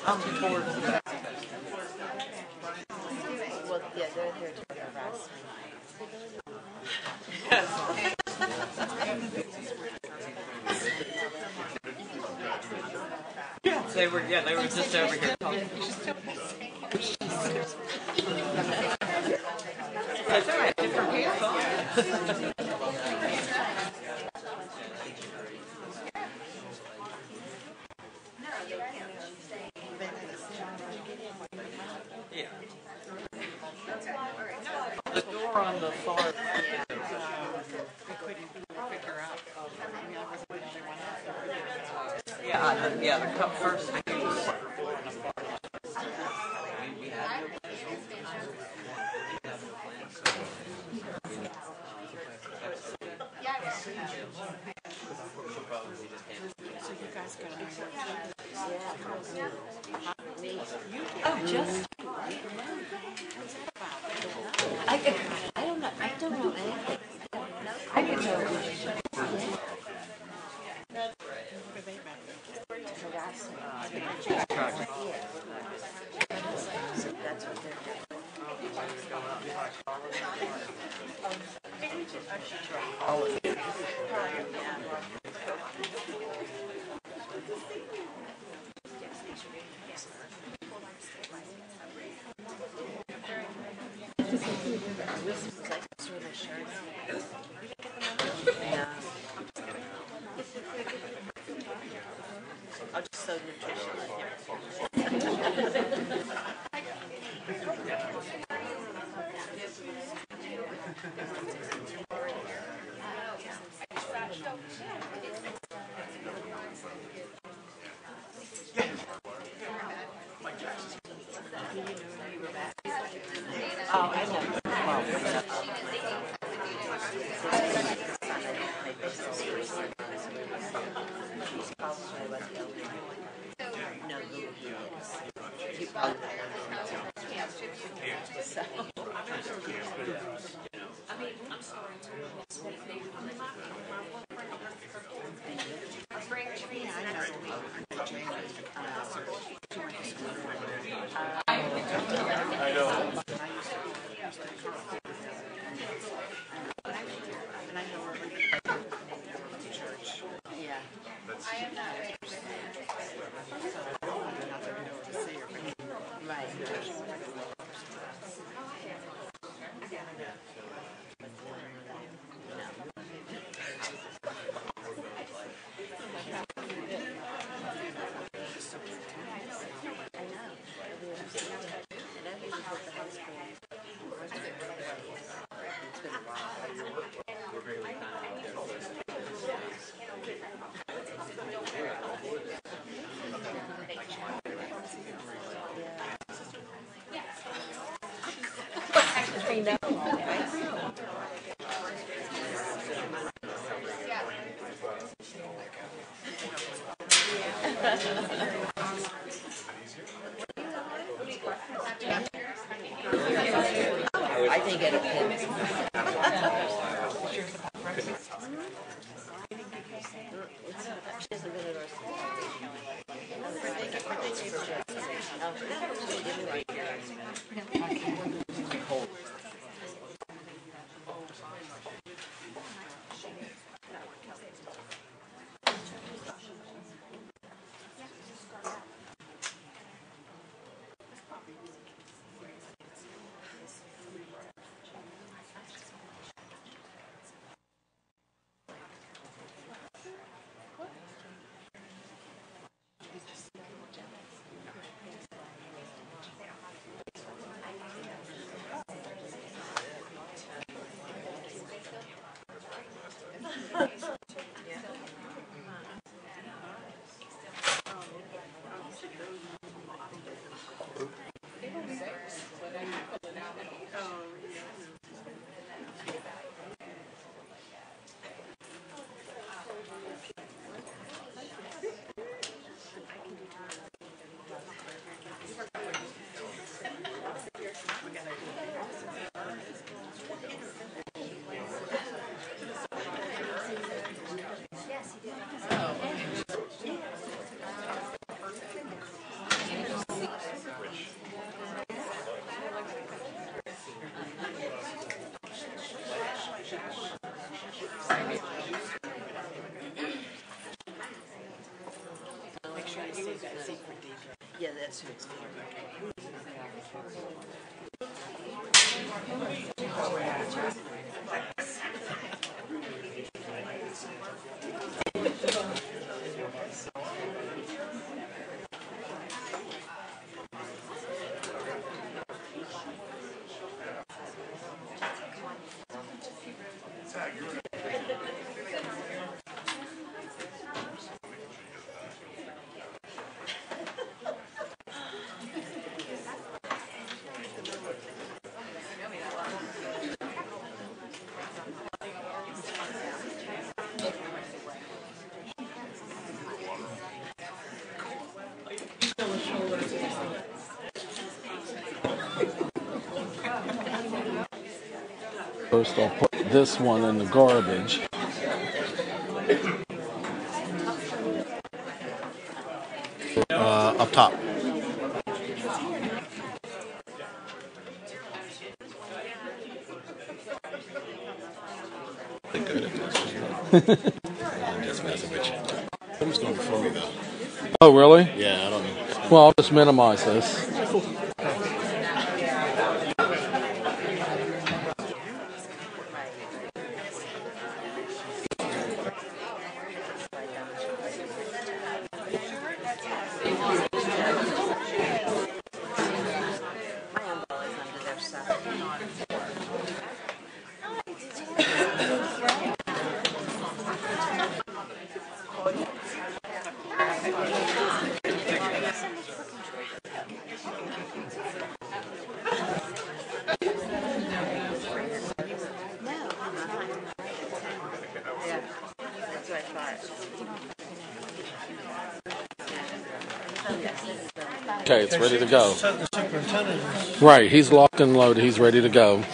I'm towards the back. Well, yeah, they're here to harass me. They were just over here talking. That's all right. Different pants on. Yeah. The door on the far. We couldn't figure out. I wasn't the only one out there. Yeah, the cup first. So you guys got to Oh, just. I don't know. I don't know anything. I didn't know. Harass me. That's what they're doing. I'll just sew nutrition in here. Oh, I know. Know who he is. You probably so. I know. Yeah. Right. I know. I think it'll hit. She hasn't been at our school. Yeah, that's who it's for. First, I'll put this one in the garbage. Up top. Good at this. I'm just messing with you. Someone's going before me though. Oh, really? Yeah, I don't know. Well, I'll just minimize this. My umbrella's under there, so. No, it's not. Yeah, that's what I thought. Okay, it's ready to go. Said the superintendent is Right, he's locked and loaded. He's ready to go.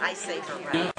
I say her right.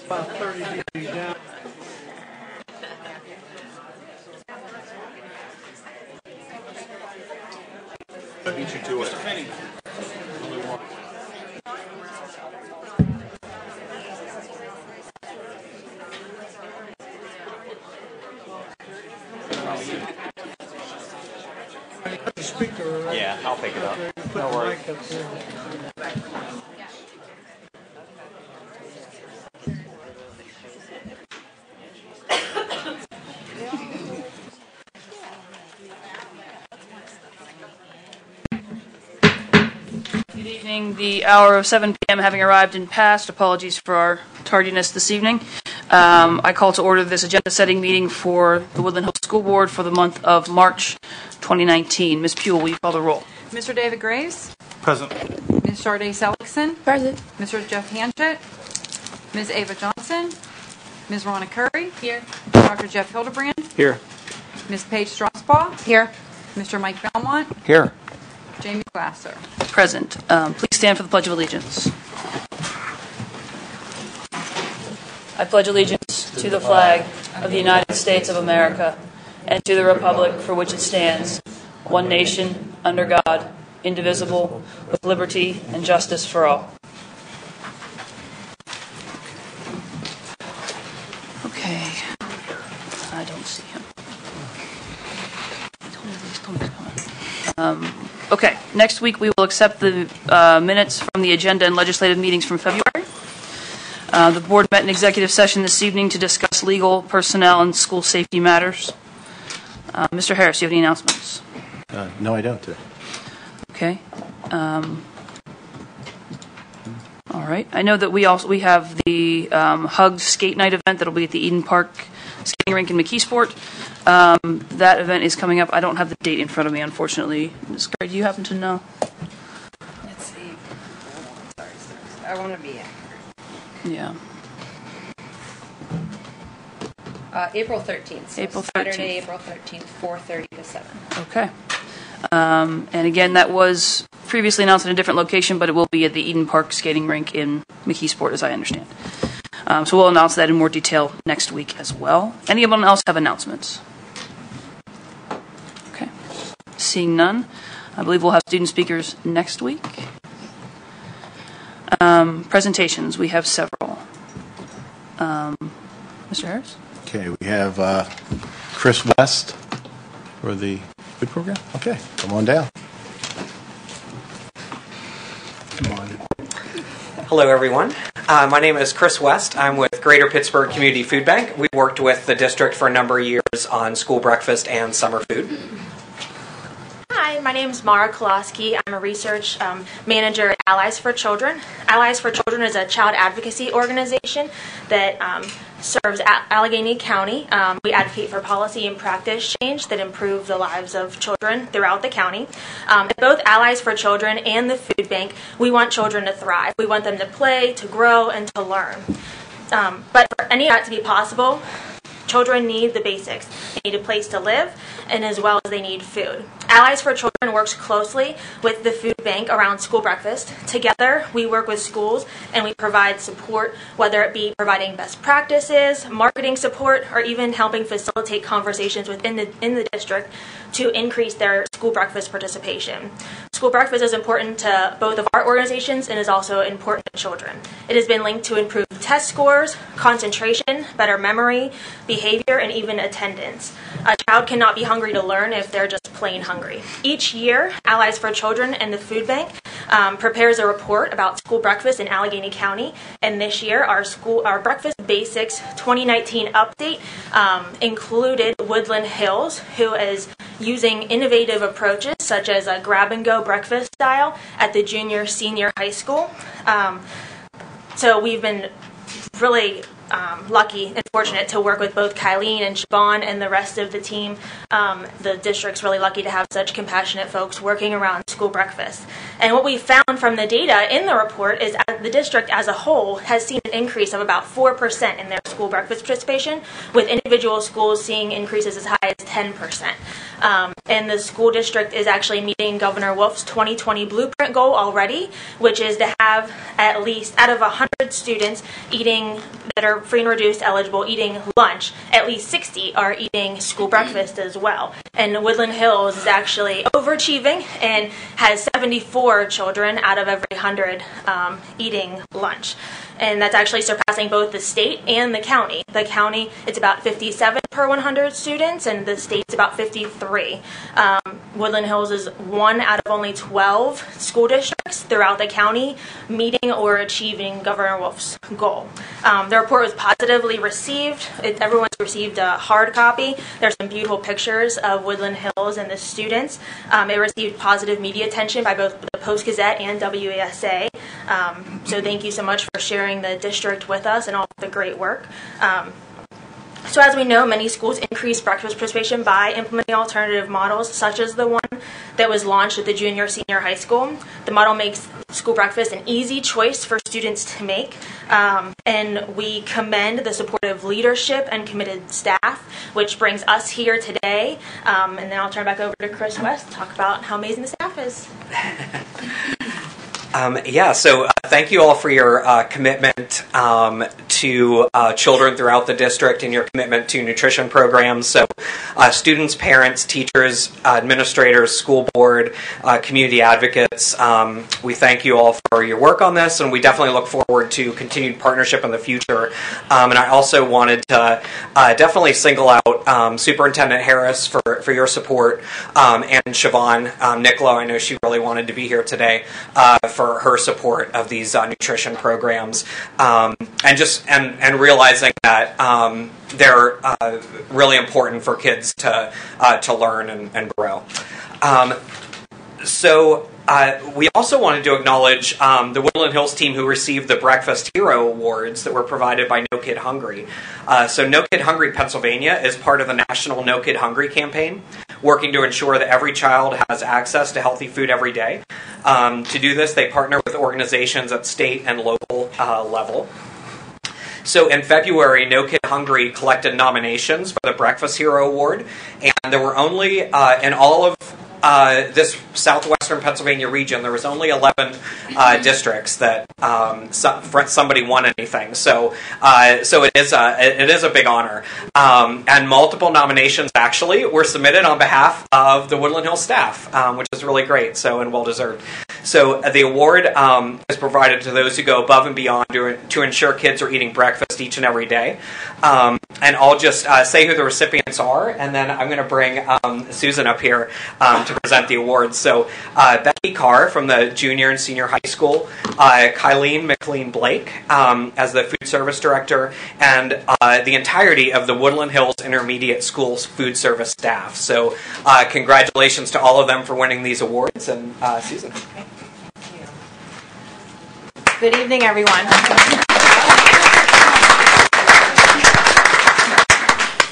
about 30 degrees down. I beat you to it. The speaker, right? Yeah, I'll pick it up. Put No the worries. mic up there. Good evening. The hour of 7 p.m. having arrived and passed. Apologies for our tardiness this evening. I call to order this agenda-setting meeting for the Woodland Hills School Board for the month of March 2019. Ms. Puel, will you call the roll? Mr. David Graves? Present. Ms. Sharday Seligson? Present. Mr. Jeff Hanchett? Ms. Ava Johnson? Ms. Ronna Curry? Here. Dr. Jeff Hildebrand? Here. Ms. Paige Strasbaugh? Here. Mr. Mike Belmont? Here. Jamie Glasser? Present. Please stand for the Pledge of Allegiance. I pledge allegiance to the flag of the United States of America and to the republic for which it stands, one nation, under God, indivisible, with liberty and justice for all. Okay. I don't see him. Okay. Next week we will accept the minutes from the agenda and legislative meetings from February. The board met in executive session this evening to discuss legal, personnel, and school safety matters. Mr. Harris, do you have any announcements? No, I don't. Okay. All right. I know that we have the Hugs Skate Night event that will be at the Eden Park skating rink in McKeesport. That event is coming up. I don't have the date in front of me, unfortunately. Ms. Gray, do you happen to know? Let's see. Sorry. I want to be Yeah. April 13th. So April 13th. Saturday, April 13th, 4:30 to 7. Okay. And again, that was previously announced in a different location, but it will be at the Eden Park skating rink in McKeesport, as I understand. So we'll announce that in more detail next week as well. Anyone else have announcements? Okay. Seeing none, I believe we'll have student speakers next week. Presentations, we have several. Mr. Harris? Okay, we have Chris West for the food program. Okay, come on down. Come on. Hello, everyone. My name is Chris West. I'm with Greater Pittsburgh Community Food Bank. We've worked with the district for a number of years on school breakfast and summer food. Hi, my name is Mara Koloski. I'm a research manager at Allies for Children. Allies for Children is a child advocacy organization that serves Allegheny County. We advocate for policy and practice change that improve the lives of children throughout the county. At both Allies for Children and the Food Bank, we want children to thrive. We want them to play, to grow, and to learn. But for any of that to be possible, children need the basics. They need a place to live, and as well as they need food. Allies for Children works closely with the food bank around school breakfast. Together, we work with schools and we provide support, whether it be providing best practices, marketing support, or even helping facilitate conversations within the district to increase their school breakfast participation. School breakfast is important to both of our organizations and is also important to children. It has been linked to improved test scores, concentration, better memory, behavior, and even attendance. A child cannot be hungry to learn if they're just plain hungry. Each year, Allies for Children and the Food Bank prepares a report about school breakfast in Allegheny County, and this year our Breakfast Basics 2019 update included Woodland Hills, who is using innovative approaches such as a grab-and-go breakfast style at the junior-senior high school. So we've been really lucky and fortunate to work with both Kylene and Siobhan and the rest of the team. The district's really lucky to have such compassionate folks working around school breakfast. And what we found from the data in the report is the district as a whole has seen an increase of about 4% in their school breakfast participation, with individual schools seeing increases as high as 10%. And the school district is actually meeting Governor Wolf's 2020 blueprint goal already, which is to have at least, out of 100 students eating that are free and reduced eligible eating lunch, at least 60 are eating school breakfast as well. And Woodland Hills is actually overachieving and has 74 children out of every 100 eating lunch. And that's actually surpassing both the state and the county. The county, it's about 57 per 100 students, and the state's about 53. Woodland Hills is one out of only 12 school districts throughout the county meeting or achieving Governor Wolf's goal. The report was positively received. Everyone's received a hard copy. There's some beautiful pictures of Woodland Hills and the students. It received positive media attention by both the Post-Gazette and WASA. So thank you so much for sharing the district with us and all the great work. So as we know, many schools increase breakfast participation by implementing alternative models, such as the one that was launched at the junior-senior high school. The model makes school breakfast an easy choice for students to make, and we commend the supportive leadership and committed staff, which brings us here today. And then I'll turn it back over to Chris West to talk about how amazing the staff is. So thank you all for your commitment to children throughout the district and your commitment to nutrition programs. So students, parents, teachers, administrators, school board, community advocates, we thank you all for your work on this, and we definitely look forward to continued partnership in the future. And I also wanted to definitely single out Superintendent Harris for your support, and Siobhan Niccolo. I know she really wanted to be here today for her support of these nutrition programs, and realizing that they're really important for kids to learn and grow. We also wanted to acknowledge the Woodland Hills team who received the Breakfast Hero Awards that were provided by No Kid Hungry. So No Kid Hungry Pennsylvania is part of the National No Kid Hungry campaign, working to ensure that every child has access to healthy food every day. To do this, they partner with organizations at state and local level. So in February, No Kid Hungry collected nominations for the Breakfast Hero Award, and there were only, in all of this southwestern Pennsylvania region, there was only 11 districts that somebody won anything. So it is a big honor, and multiple nominations actually were submitted on behalf of the Woodland Hills staff, which is really great. and well deserved. So the award is provided to those who go above and beyond to ensure kids are eating breakfast each and every day. And I'll just say who the recipients are, and then I'm going to bring Susan up here to present the awards. So Becky Carr from the junior and senior high school, Kylene McLean Blake as the food service director, and the entirety of the Woodland Hills Intermediate School's food service staff. So congratulations to all of them for winning these awards. And Susan. Good evening, everyone.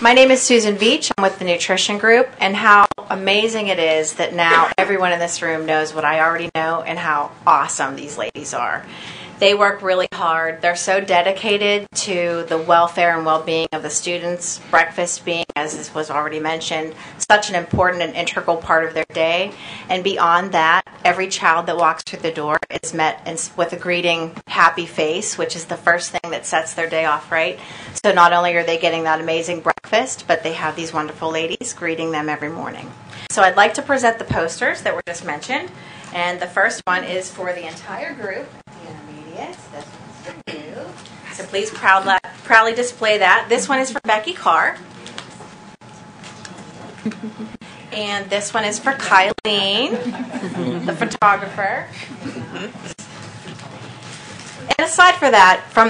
My name is Susan Beach. I'm with the Nutrition Group, and how amazing it is that now everyone in this room knows what I already know and how awesome these ladies are. They work really hard. They're so dedicated to the welfare and well-being of the students, breakfast being, as was already mentioned, such an important and integral part of their day. And beyond that, every child that walks through the door is met with a greeting, happy face, which is the first thing that sets their day off right. So not only are they getting that amazing breakfast, but they have these wonderful ladies greeting them every morning. So I'd like to present the posters that were just mentioned. And the first one is for the entire group. This one's for you. So please proudly display that. This one is for Becky Carr. And this one is for Kylene, the photographer. And aside from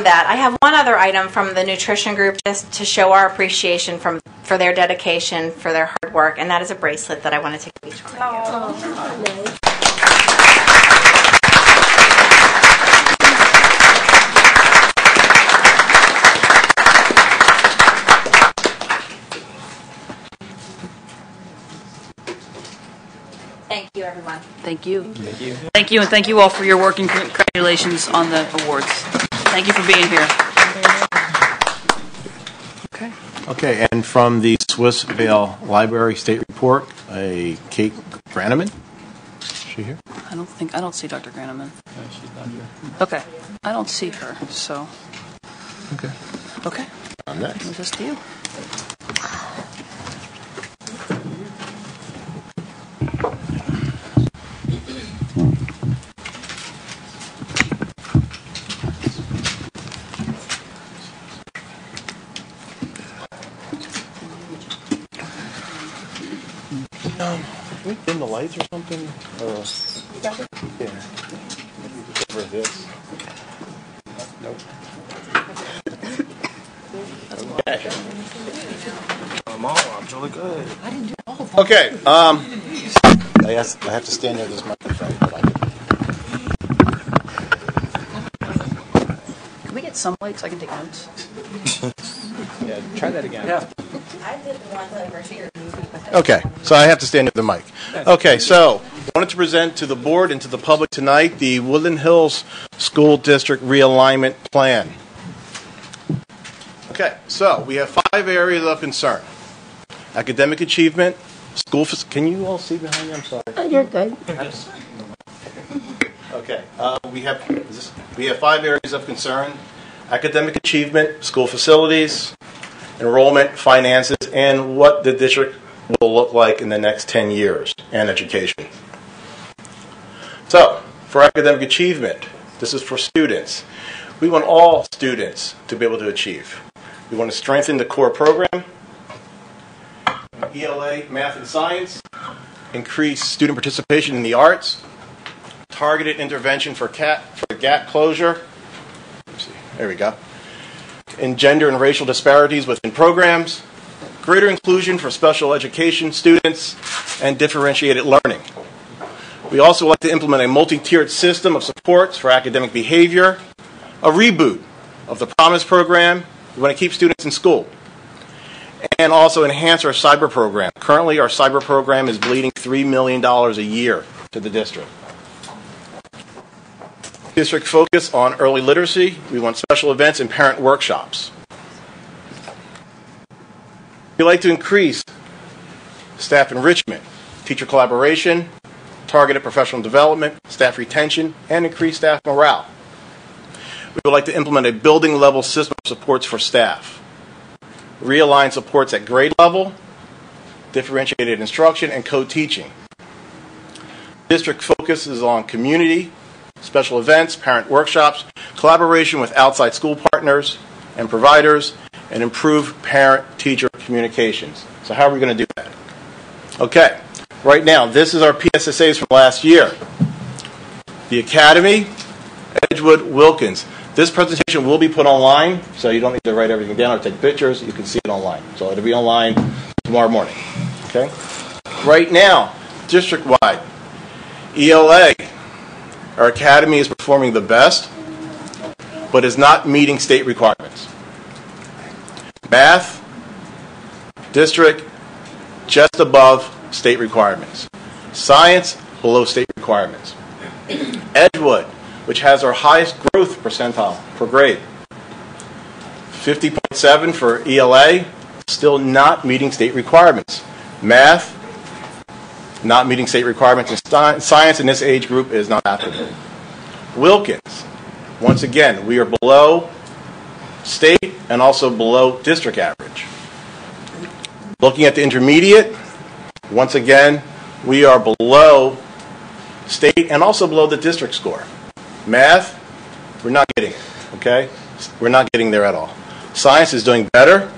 that, I have one other item from the nutrition group just to show our appreciation for their dedication, for their hard work, and that is a bracelet that I want to take each one of you. Thank you, everyone. Thank you. Thank you. Thank you, and thank you all for your work, and congratulations on the awards. Thank you for being here. Okay. Okay, and from the Swiss Vale Library State Report, a Kate Graneman. Is she here? I don't see Dr. Graneman. No, she's not here. Okay. I don't see her, so. Okay. Okay. I'm next. It's just you. Can we dim the lights or something? Yeah. Over this. Nope. Okay. I'm really good. I didn't do all of them. Okay. I have to stand near this microphone. But some lights. I can take notes. Yeah, try that again. I did the ones over here. Okay, so I have to stand near the mic. Okay, so I wanted to present to the board and to the public tonight the Woodland Hills School District Realignment Plan. Okay, so we have 5 areas of concern. Academic achievement, can you all see behind me? I'm sorry. You're good. Okay, we have 5 areas of concern: academic achievement, school facilities, enrollment, finances, and what the district will look like in the next 10 years, and education. So, for academic achievement, this is for students. We want all students to be able to achieve. We want to strengthen the core program, ELA, math and science, increase student participation in the arts, targeted intervention for gap closure. There we go. In gender and racial disparities within programs, greater inclusion for special education students, and differentiated learning. We also like to implement a multi-tiered system of supports for academic behavior, a reboot of the Promise program. We want to keep students in school, and also enhance our cyber program. Currently, our cyber program is bleeding $3 million a year to the district. District focus on early literacy. We want special events and parent workshops. We like to increase staff enrichment, teacher collaboration, targeted professional development, staff retention, and increase staff morale. We would like to implement a building-level system of supports for staff. Realign supports at grade level, differentiated instruction, and co-teaching. District focuses on community, special events, parent workshops, collaboration with outside school partners and providers, and improve parent-teacher communications. So how are we going to do that? Okay, right now, this is our PSSAs from last year. The Academy, Edgewood, Wilkins. This presentation will be put online, so you don't need to write everything down or take pictures. You can see it online. So it'll be online tomorrow morning. Okay? Right now, district-wide, ELA, our academy is performing the best, but is not meeting state requirements. Math, district, just above state requirements. Science, below state requirements. Edgewood, which has our highest growth percentile per grade, 50.7 for ELA, still not meeting state requirements. Math, not meeting state requirements. And science in this age group is not applicable. Wilkins, once again, we are below state and also below district average. Looking at the intermediate, once again, we are below state and also below the district score. Math, we're not getting it, okay? We're not getting there at all. Science is doing better.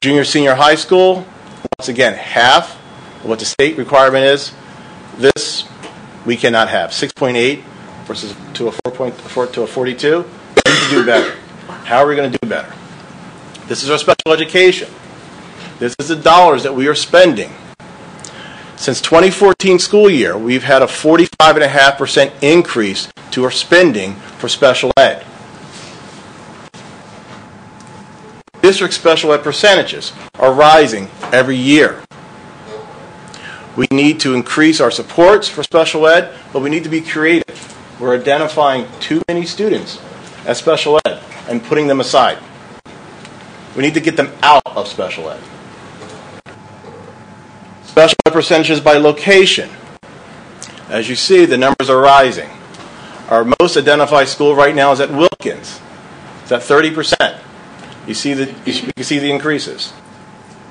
Junior, senior high school, once again, half of what the state requirement is. This we cannot have. 6.8 versus to a 4.4 to a 42. We need to do better. How are we going to do better? This is our special education. This is the dollars that we are spending. Since 2014 school year, we've had a 45.5% increase to our spending for special ed. District special ed percentages are rising every year. We need to increase our supports for special ed, but we need to be creative. We're identifying too many students as special ed and putting them aside. We need to get them out of special ed. Special ed percentages by location. As you see, the numbers are rising. Our most identified school right now is at Wilkins. It's at 30%. You can see the increases.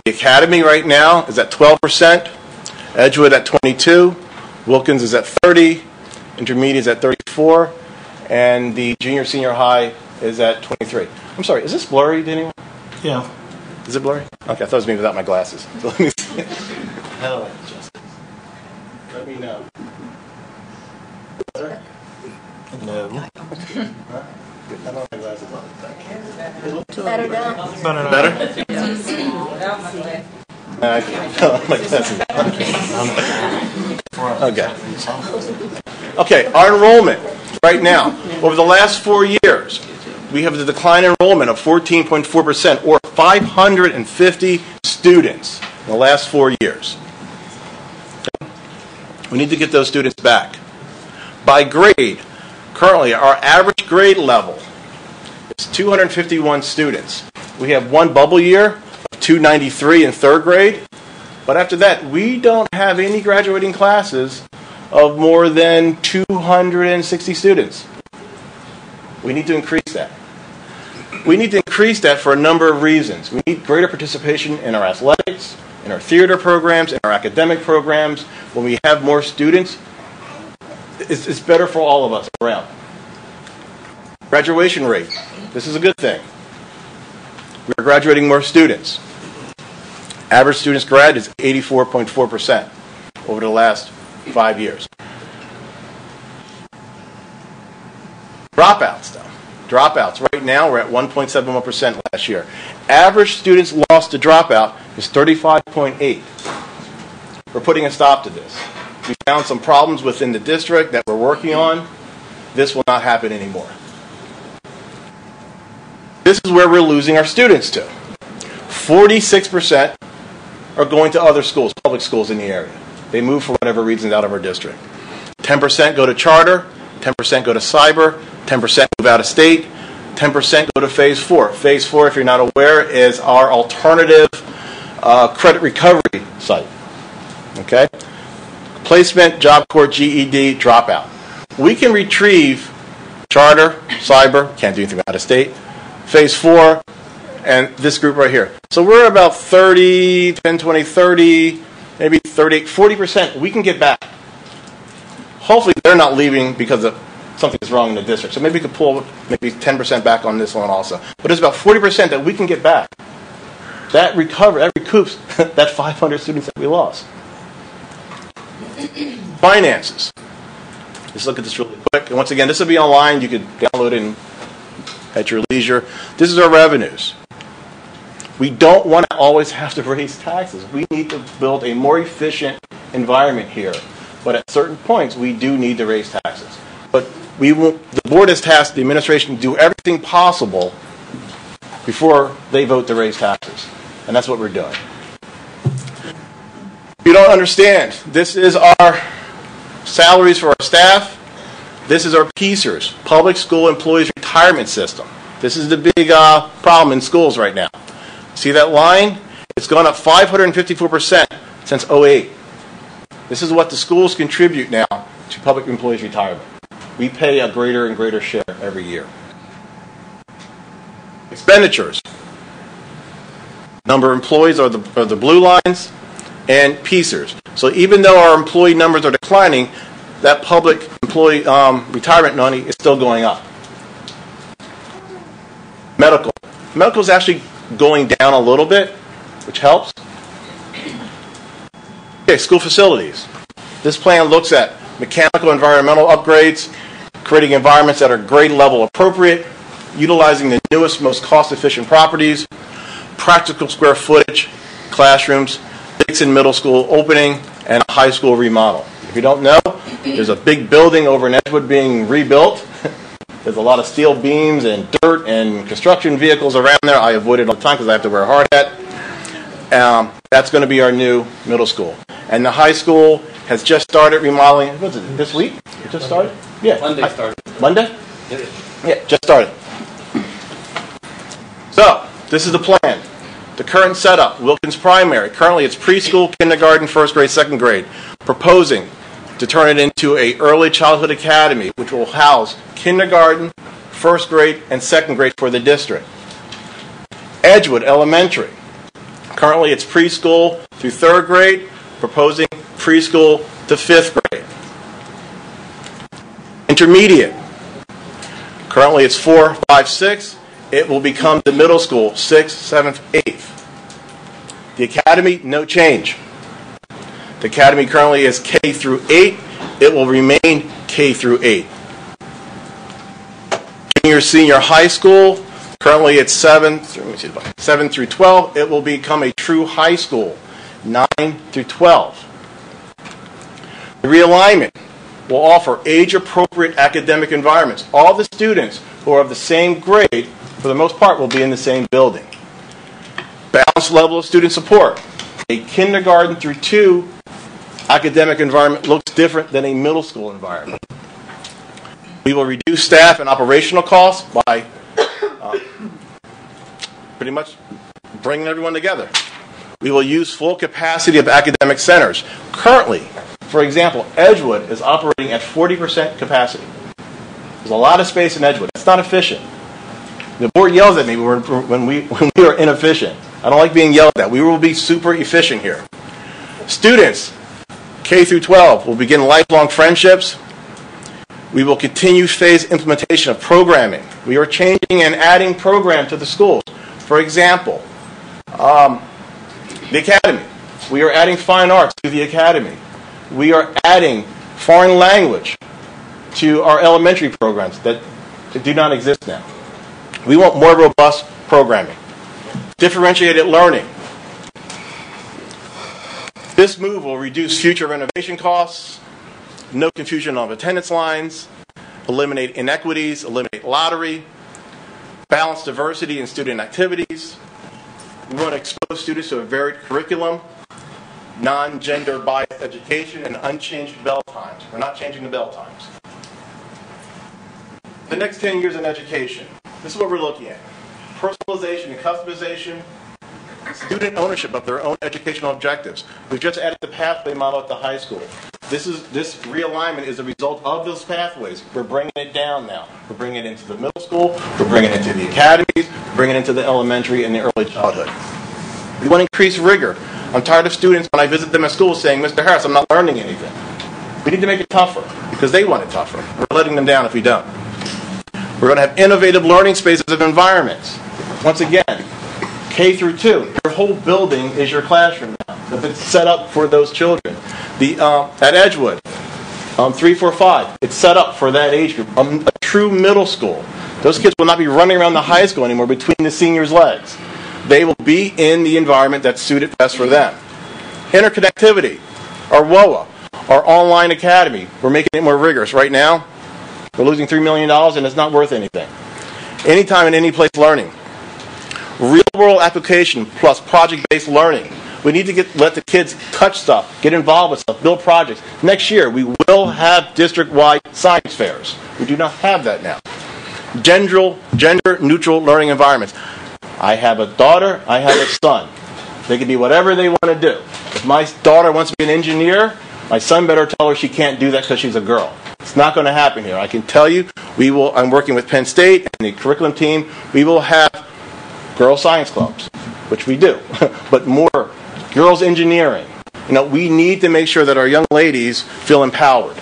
The Academy right now is at 12%. Edgewood at 22%. Wilkins is at 30%. Intermediate is at 34%. And the junior senior high is at 23%. I'm sorry, is this blurry to anyone? Yeah. Is it blurry? Okay, I thought it was me without my glasses. So let me see. How do I adjust it? Let me know. Better? No. Huh? I don't have my glasses on. Better now. Better? I can't. My glasses on. Okay. Okay, our enrollment right now. Over the last 4 years, we have the decline in enrollment of 14.4%, or 550 students in the last 4 years. We need to get those students back. By grade, currently our average grade level is 251 students. We have one bubble year of 293 in third grade, but after that, we don't have any graduating classes of more than 260 students. We need to increase that. We need to increase that for a number of reasons. We need greater participation in our athletics, in our theater programs, in our academic programs. When we have more students, it's better for all of us around. Graduation rate. This is a good thing. We're graduating more students. Average students grad is 84.4% over the last 5 years. Dropouts, though. Dropouts. Right now, we're at 1.71% last year. Average students lost to dropout is 35.8. We're putting a stop to this. We found some problems within the district that we're working on. This will not happen anymore. This is where we're losing our students to. 46% are going to other schools, public schools in the area. They move for whatever reasons out of our district. 10% go to charter, 10% go to cyber, 10% move out of state, 10% go to Phase 4. Phase 4, if you're not aware, is our alternative credit recovery site. Okay? Placement, Job Corps, GED, dropout. We can retrieve charter, cyber, can't do anything out of state, Phase 4, and this group right here. So we're about 30, 10, 20, 30, maybe 38, 40% we can get back. Hopefully they're not leaving because of something is wrong in the district. So maybe we could pull maybe 10% back on this one also. But there's about 40% that we can get back. That recoups that 500 students that we lost. Finances. Let's look at this really quick. And once again, this will be online. You could download it at your leisure. This is our revenues. We don't want to always have to raise taxes. We need to build a more efficient environment here. But at certain points, we do need to raise taxes. But the board has tasked the administration to do everything possible before they vote to raise taxes. And that's what we're doing. If you don't understand, this is our salaries for our staff. This is our PSERS, Public School Employees Retirement System. This is the big problem in schools right now. See that line? It's gone up 554% since 2008. This is what the schools contribute now to public employees' retirement. We pay a greater and greater share every year. Expenditures. Number of employees are the blue lines, and PSERS. So even though our employee numbers are declining, that public employee retirement money is still going up. Medical. Medical is actually going down a little bit, which helps. Okay, school facilities. This plan looks at mechanical environmental upgrades, creating environments that are grade level appropriate, utilizing the newest, most cost-efficient properties, practical square footage, classrooms, Dixon Middle School opening, and a high school remodel. If you don't know, there's a big building over in Edgewood being rebuilt. There's a lot of steel beams and dirt and construction vehicles around there. I avoid it all the time because I have to wear a hard hat. That's going to be our new middle school. And the high school has just started remodeling. What's it, this week? It just started? Yeah. Monday started. Monday? Yeah, just started. So, this is the plan. The current setup, Wilkins Primary. Currently it's preschool, kindergarten, first grade, second grade. Proposing to turn it into an early childhood academy, which will house kindergarten, first grade, and second grade for the district. Edgewood Elementary. Currently it's preschool through third grade, proposing preschool to fifth grade. Intermediate. Currently it's 4, 5, 6. It will become the middle school, 6th, 7th, 8th. The academy, no change. The academy currently is K through 8. It will remain K through 8. Junior, senior high school, currently it's 7 through 12. It will become a true high school, 9 through 12. The realignment. will offer age-appropriate academic environments. All the students who are of the same grade, for the most part, will be in the same building. Balanced level of student support. A kindergarten through 2 academic environment looks different than a middle school environment. We will reduce staff and operational costs by pretty much bringing everyone together. We will use full capacity of academic centers. Currently, for example, Edgewood is operating at 40% capacity. There's a lot of space in Edgewood. It's not efficient. The board yells at me when we are inefficient. I don't like being yelled at. We will be super efficient here. Students, K through 12, will begin lifelong friendships. We will continue phased implementation of programming. We are changing and adding program to the schools. For example, the academy. We are adding fine arts to the academy. We are adding foreign language to our elementary programs that do not exist now. We want more robust programming. Differentiated learning. This move will reduce future renovation costs, no confusion of attendance lines, eliminate inequities, eliminate lottery, balance diversity in student activities. We want to expose students to a varied curriculum, non-gender biased education, and unchanged bell times. We're not changing the bell times. The next 10 years in education. This is what we're looking at. Personalization and customization, student ownership of their own educational objectives. We've just added the pathway model at the high school. This realignment is a result of those pathways. We're bringing it down now. We're bringing it into the middle school. We're bringing it into the academies. We're bringing it into the elementary and the early childhood. We want to increase rigor. I'm tired of students, when I visit them at school, saying, Mr. Harris, I'm not learning anything. We need to make it tougher because they want it tougher. We're letting them down if we don't. We're going to have innovative learning spaces of environments. Once again, K through 2. Your whole building is your classroom now. If it's set up for those children. At Edgewood, 3, 4, 5, it's set up for that age group. A true middle school. Those kids will not be running around the high school anymore between the seniors' legs. They will be in the environment that's suited best for them. Interconnectivity, our WOA, our online academy. We're making it more rigorous. Right now, we're losing $3 million and it's not worth anything. Anytime and any place learning. Real-world application plus project-based learning. We need to let the kids touch stuff, get involved with stuff, build projects. Next year, we will have district-wide science fairs. We do not have that now. Gender-neutral learning environments. I have a daughter, I have a son. They can be whatever they want to do. If my daughter wants to be an engineer, my son better tell her she can't do that because she's a girl. It's not going to happen here. I can tell you, I'm working with Penn State and the curriculum team. We will have girls' science clubs, which we do, but more girls' engineering. We need to make sure that our young ladies feel empowered.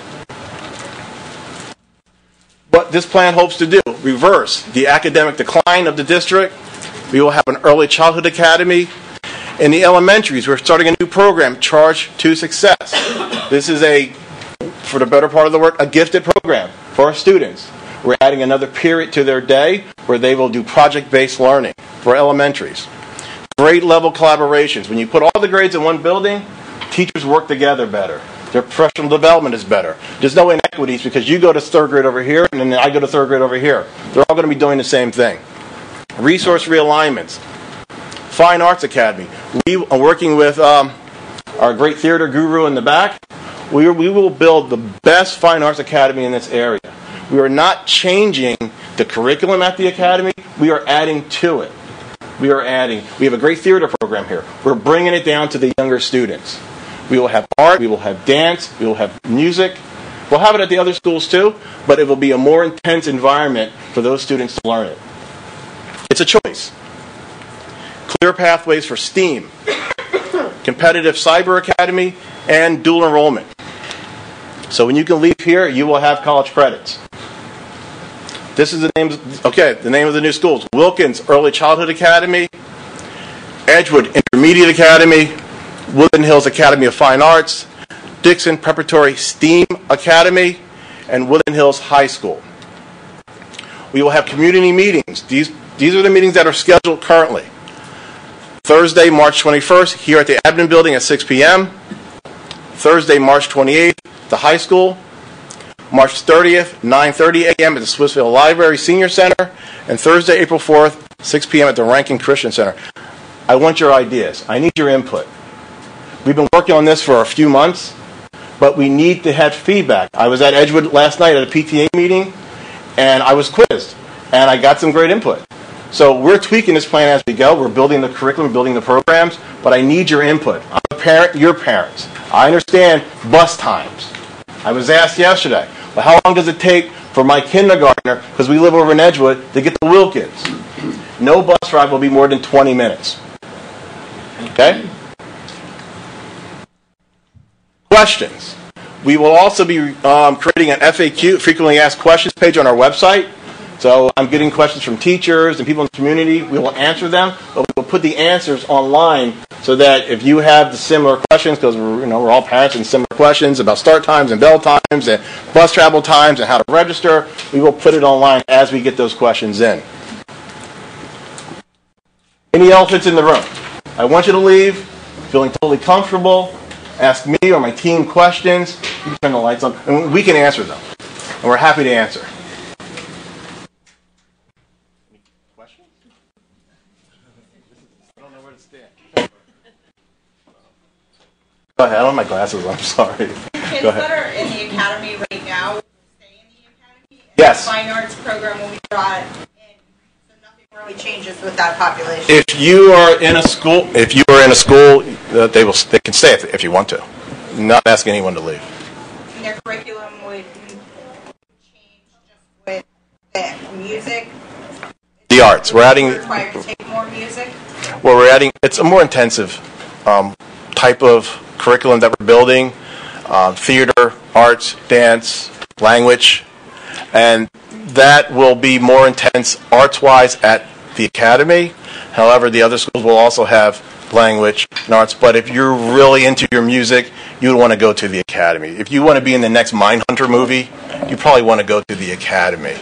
What this plan hopes to do, reverse the academic decline of the district. We will have an early childhood academy. In the elementaries, we're starting a new program, Charge to Success. This is for the better part of the word, a gifted program for our students. We're adding another period to their day where they will do project-based learning for elementaries. Grade level collaborations. When you put all the grades in one building, teachers work together better. Their professional development is better. There's no inequities because you go to third grade over here and then I go to third grade over here. They're all going to be doing the same thing. Resource realignments. Fine Arts Academy. We are working with our great theater guru in the back. We will build the best Fine Arts Academy in this area. We are not changing the curriculum at the academy. We are adding to it. We have a great theater program here. We're bringing it down to the younger students. We will have art, we will have dance, we will have music. We'll have it at the other schools too, but it will be a more intense environment for those students to learn it. It's a choice. Clear pathways for STEAM, competitive cyber academy, and dual enrollment. So when you can leave here, you will have college credits. This is the name of the new schools. Wilkins Early Childhood Academy, Edgewood Intermediate Academy, Woodland Hills Academy of Fine Arts, Dixon Preparatory STEAM Academy, and Woodland Hills High School. We will have community meetings. These are the meetings that are scheduled currently. Thursday, March 21st, here at the Admin Building at 6 p.m. Thursday, March 28th, the high school. March 30th, 9:30 a.m. at the Swissvale Library Senior Center, and Thursday, April 4th, 6 p.m. at the Rankin Christian Center. I want your ideas. I need your input. We've been working on this for a few months, but we need to have feedback. I was at Edgewood last night at a PTA meeting, and I was quizzed, and I got some great input. So we're tweaking this plan as we go. We're building the curriculum, building the programs, but I need your input. I'm a parent, you're parents. I understand bus times. I was asked yesterday, well, how long does it take for my kindergartner, because we live over in Edgewood, to get to Wilkins? No bus ride will be more than 20 minutes. Okay? Questions. We will also be creating an FAQ, frequently asked questions page on our website. So I'm getting questions from teachers and people in the community. We will answer them, but we will put the answers online so that if you have the similar questions, because we're all parents and similar questions about start times and bell times and bus travel times and how to register, we will put it online as we get those questions in. Any elephants in the room? I want you to leave feeling totally comfortable. Ask me or my team questions. You can turn the lights on, and we can answer them. And we're happy to answer. Any questions? I don't know where to stand. Go ahead. I don't have my glasses. I'm sorry. Kids that are in the academy right now will stay in the academy. Yes. The fine arts program will be brought in, so nothing really changes with that population. If you are in a school, they can stay if you want to. Not asking anyone to leave. And their curriculum would change just with the music. The arts. We're adding. Required to take more music. Well, we're adding. It's a more intensive type of curriculum that we're building. Theater, arts, dance, language, and that will be more intense arts-wise at the academy. However, the other schools will also have language and arts. But if you're really into your music, you would want to go to the academy. If you want to be in the next Mindhunter movie, you probably want to go to the academy.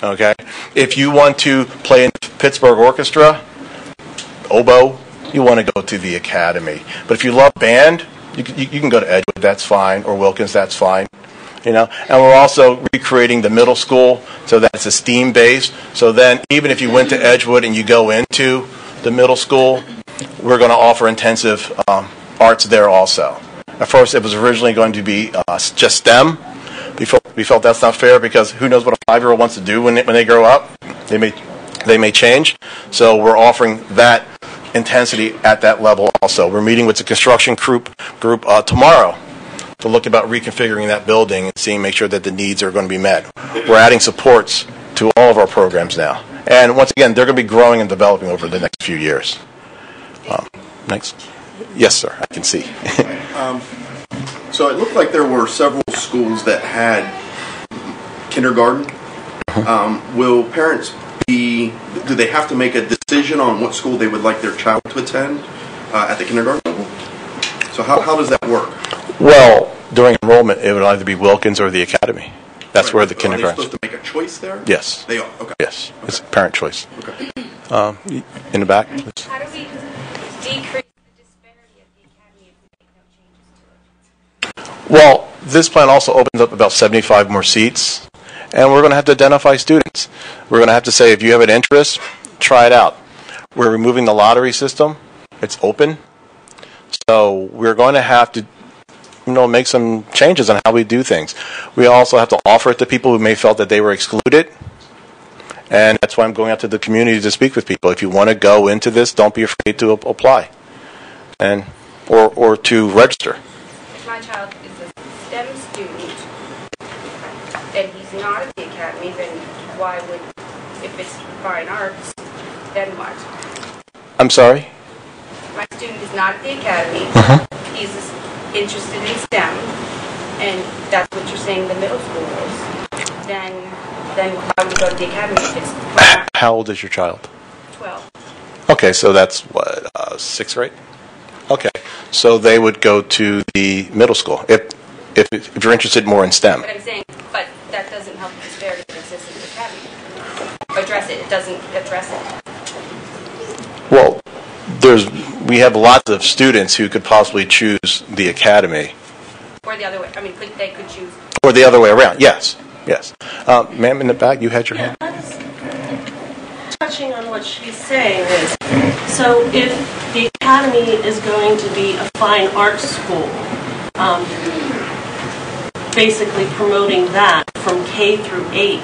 Okay? If you want to play in Pittsburgh Orchestra, oboe, you want to go to the academy. But if you love band, you can go to Edgewood, that's fine, or Wilkins, that's fine. And we're also recreating the middle school so that it's a STEAM based. So then even if you went to Edgewood and you go into the middle school, we're going to offer intensive arts there also. At first it was originally going to be just STEM. We felt that's not fair because who knows what a 5-year-old wants to do when they grow up. They may change. So we're offering that intensity at that level also. We're meeting with the construction group tomorrow to look about reconfiguring that building and make sure that the needs are going to be met. We're adding supports to all of our programs now. And once again, they're going to be growing and developing over the next few years. Next. Yes, sir, I can see. So it looked like there were several schools that had kindergarten. Will parents do they have to make a decision on what school they would like their child to attend at the kindergarten level? So how does that work? Well, during enrollment, it would either be Wilkins or the academy. That's where the kindergarten. Are they supposed to make a choice there? Yes. They are. Okay. Yes, okay. It's parent choice. Okay. In the back. Please. How do we decrease the disparity of the academy if we make no changes to it? Well, this plan also opens up about 75 more seats, and we're going to have to identify students. We're going to have to say, if you have an interest, try it out. We're removing the lottery system. It's open. So we're going to have to make some changes on how we do things. We also have to offer it to people who may felt that they were excluded. And that's why I'm going out to the community to speak with people. If you want to go into this, don't be afraid to apply or to register. If my child is a STEM student and he's not at the academy, then why would, if it's fine arts, then what? I'm sorry? My student is not at the academy. He's interested in STEM, and that's what you're saying the middle school is. Then why would you go to the academy if it's fine arts? How old is your child? 12. Okay, so that's what, 6th grade? Okay, so they would go to the middle school if you're interested more in STEM. But I'm saying, but that doesn't help the disparity that exists in the academy. Address it. It doesn't address it. Well, we have lots of students who could possibly choose the academy. Or the other way. I mean, they could choose. Or the other way around. Yes. Yes. Ma'am in the back, you had your hand. Touching on what she's saying is, so if the academy is going to be a fine arts school, basically promoting that from K through 8,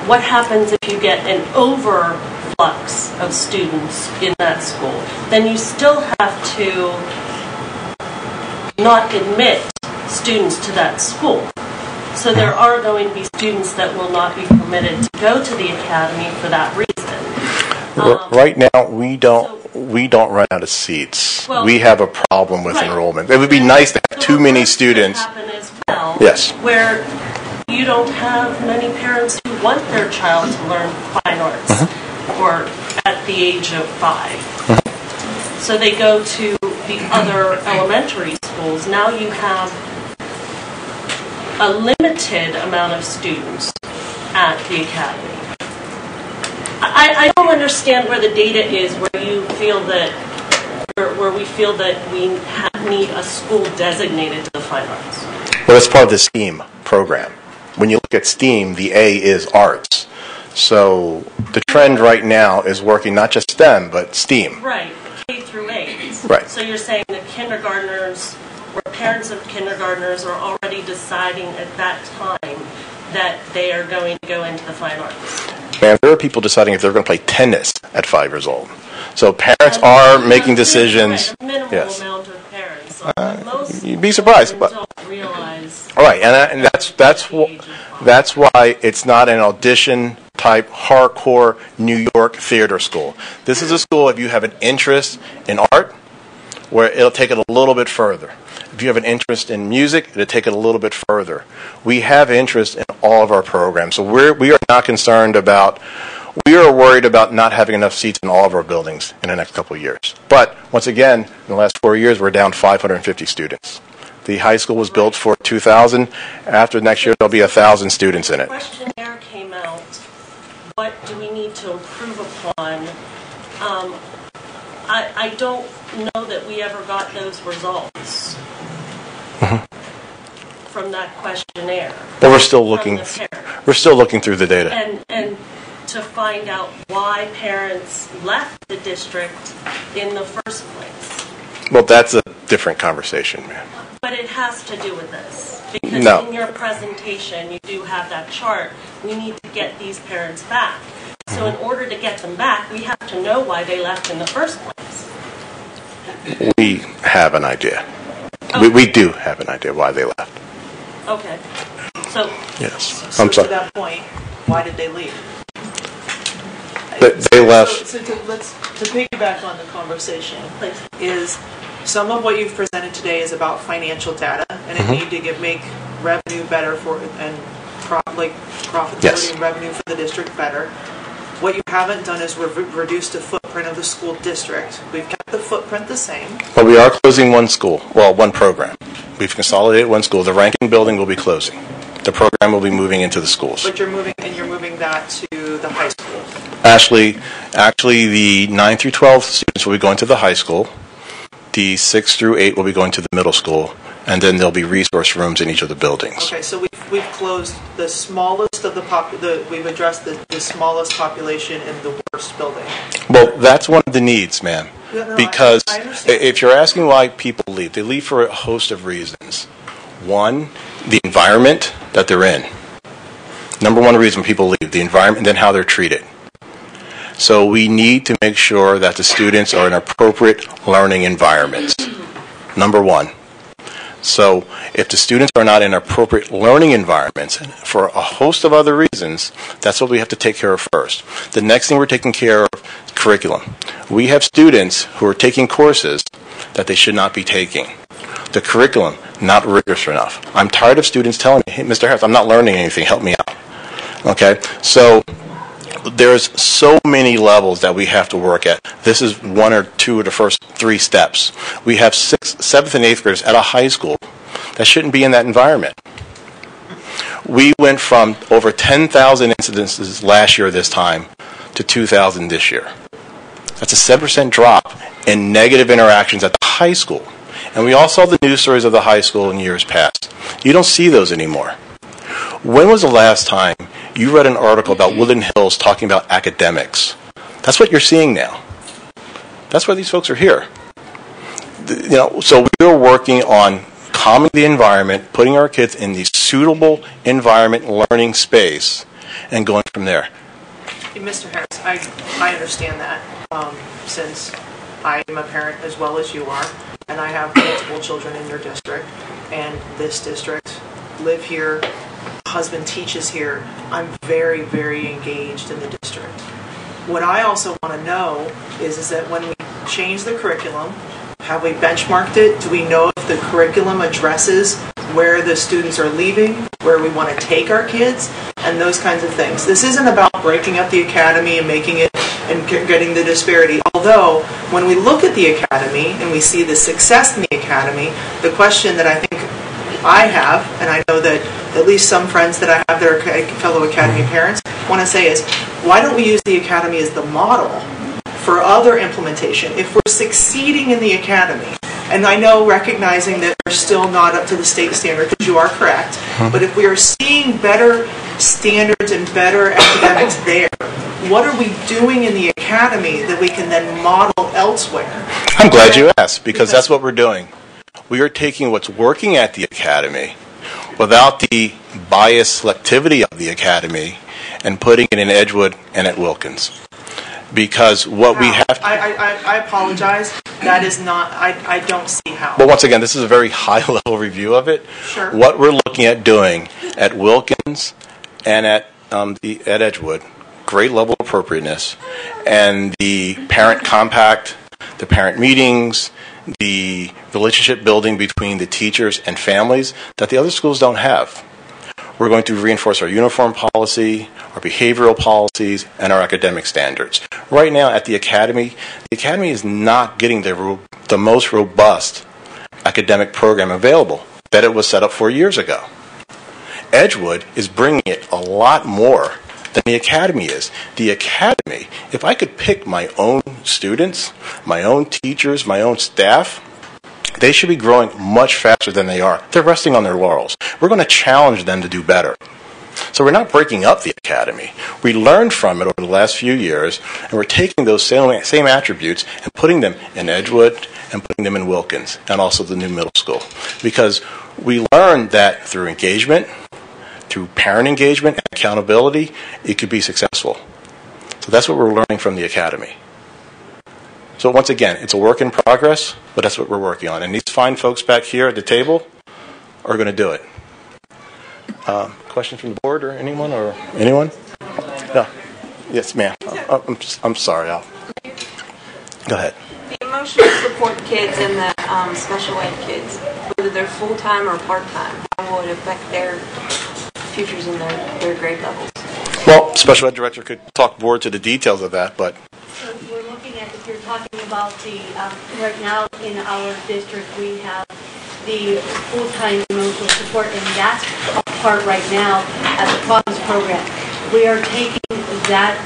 what happens if you get an overflux of students in that school? Then you still have to not admit students to that school. So there are going to be students that will not be permitted to go to the academy for that reason. Right now, we don't run out of seats. Well, we have a problem with right. enrollment. It would be nice to have too many students. Happen as well, Yes. Where you don't have many parents who want their child to learn fine arts or at the age of 5. So they go to the other elementary schools. Now you have a limited amount of students at the academy. I don't understand where the data is where you feel that, where we feel that we need a school designated to the fine arts. Well, it's part of the STEAM program. When you look at STEAM, the A is arts. So the trend right now is working not just STEM, but STEAM. Right, K through 8. Right. So you're saying that kindergartners, or parents of kindergartners are already deciding at that time that they are going to go into the fine arts. Man, there are people deciding if they're going to play tennis at 5 years old. So parents are making decisions. Right, a minimal Yes. amount of parents. So most You'd be surprised, but don't realize. all right, and that's why it's not an audition type hardcore New York theater school. This is a school if you have an interest in art, where it'll take it a little bit further. If you have an interest in music, it'll take it a little bit further. We have interest in all of our programs, so we are not concerned about. We are worried about not having enough seats in all of our buildings in the next couple of years. But once again, in the last 4 years, we're down 550 students. The high school was built for 2,000. After next year, there'll be 1,000 students in it. The questionnaire came out. What do we need to improve upon? I don't know that we ever got those results from that questionnaire. But we're still looking. We're still looking through the data. And to find out why parents left the district in the first place. Well, that's a different conversation, man. But it has to do with this. Because No. in your presentation, you do have that chart. We need to get these parents back. So in order to get them back, we have to know why they left in the first place. We have an idea. We do have an idea why they left. Okay. So Yes. So to that point, why did they leave? They left. So to piggyback on the conversation, is some of what you've presented today is about financial data and a need to make revenue better for and profitability Yes. and revenue for the district better. What you haven't done is reduced the footprint of the school district. We've kept the footprint the same. But we are closing one school. Well, one program. We've consolidated one school. The ranking building will be closing. The program will be moving into the schools. But you're moving that to the high school. Actually, the 9 through 12 students will be going to the high school. The 6 through 8 will be going to the middle school, and then there'll be resource rooms in each of the buildings. Okay, so we've closed the smallest of we've addressed the smallest population in the worst building. Well, that's one of the needs, ma'am. Yeah, no, Because I understand. if you're asking why people leave, they leave for a host of reasons. One, the environment that they're in. Number one reason people leave, the environment and then how they're treated. So we need to make sure that the students are in appropriate learning environments. Number one. So if the students are not in appropriate learning environments, for a host of other reasons, that's what we have to take care of first. The next thing we're taking care of is curriculum. We have students who are taking courses that they should not be taking. The curriculum, not rigorous enough. I'm tired of students telling me, hey, Mr. Harris, I'm not learning anything, help me out. Okay, so there's so many levels that we have to work at. This is one or two of the first 3 steps. We have 6th, 7th, and 8th graders at a high school that shouldn't be in that environment. We went from over 10,000 incidences last year this time to 2,000 this year. That's a 7% drop in negative interactions at the high school. And we all saw the news stories of the high school in years past. You don't see those anymore. When was the last time you read an article about Woodland Hills talking about academics? That's what you're seeing now. That's why these folks are here. So we're working on calming the environment, putting our kids in the suitable environment learning space, and going from there. Mr. Harris, I understand that since I am a parent as well as you are, and I have multiple children in your district, and this district, live here, husband teaches here. I'm very, very engaged in the district. What I also want to know is that when we change the curriculum, have we benchmarked it? Do we know if the curriculum addresses where the students are leaving, where we want to take our kids, and those kinds of things? This isn't about breaking up the academy and making it and getting the disparity. Although, when we look at the academy and we see the success in the academy, the question that I think I have, and I know that at least some friends that I have that are fellow academy parents want to say is, why don't we use the academy as the model for other implementation? If we're succeeding in the academy, and I know recognizing that we're still not up to the state standard, because you are correct, but if we are seeing better standards and better academics there, what are we doing in the academy that we can then model elsewhere? I'm glad you asked, because that's what we're doing. We are taking what's working at the academy without the bias selectivity of the academy and putting it in Edgewood and at Wilkins. Because what we have... I apologize. That is not... I don't see how. But once again, this is a very high-level review of it. Sure. What we're looking at doing at Wilkins and at Edgewood, great level of appropriateness, and the parent compact, the parent meetings, the relationship building between the teachers and families that the other schools don't have. We're going to reinforce our uniform policy, our behavioral policies, and our academic standards. Right now at the academy is not getting the most robust academic program available that it was set up 4 years ago. Edgewood is bringing it a lot more than the academy is. The academy, if I could pick my own students, my own teachers, my own staff, they should be growing much faster than they are. They're resting on their laurels. We're going to challenge them to do better. So we're not breaking up the academy. We learned from it over the last few years, and we're taking those same attributes and putting them in Edgewood and putting them in Wilkins and also the new middle school. Because we learned that through engagement, through parent engagement and accountability, it could be successful. So that's what we're learning from the academy. So once again, it's a work in progress, but that's what we're working on. And these fine folks back here at the table are going to do it. Questions from the board or anyone? No. Yes, ma'am. I'm sorry. Go ahead. The emotional support kids and the special ed kids, whether they're full-time or part-time, how will it affect their futures in their grade levels? Well, special ed director could talk more to the details of that, but... So we're looking at, if you're talking about the, right now in our district, we have the full-time emotional support, and that's a part right now at the Promise program. We are taking that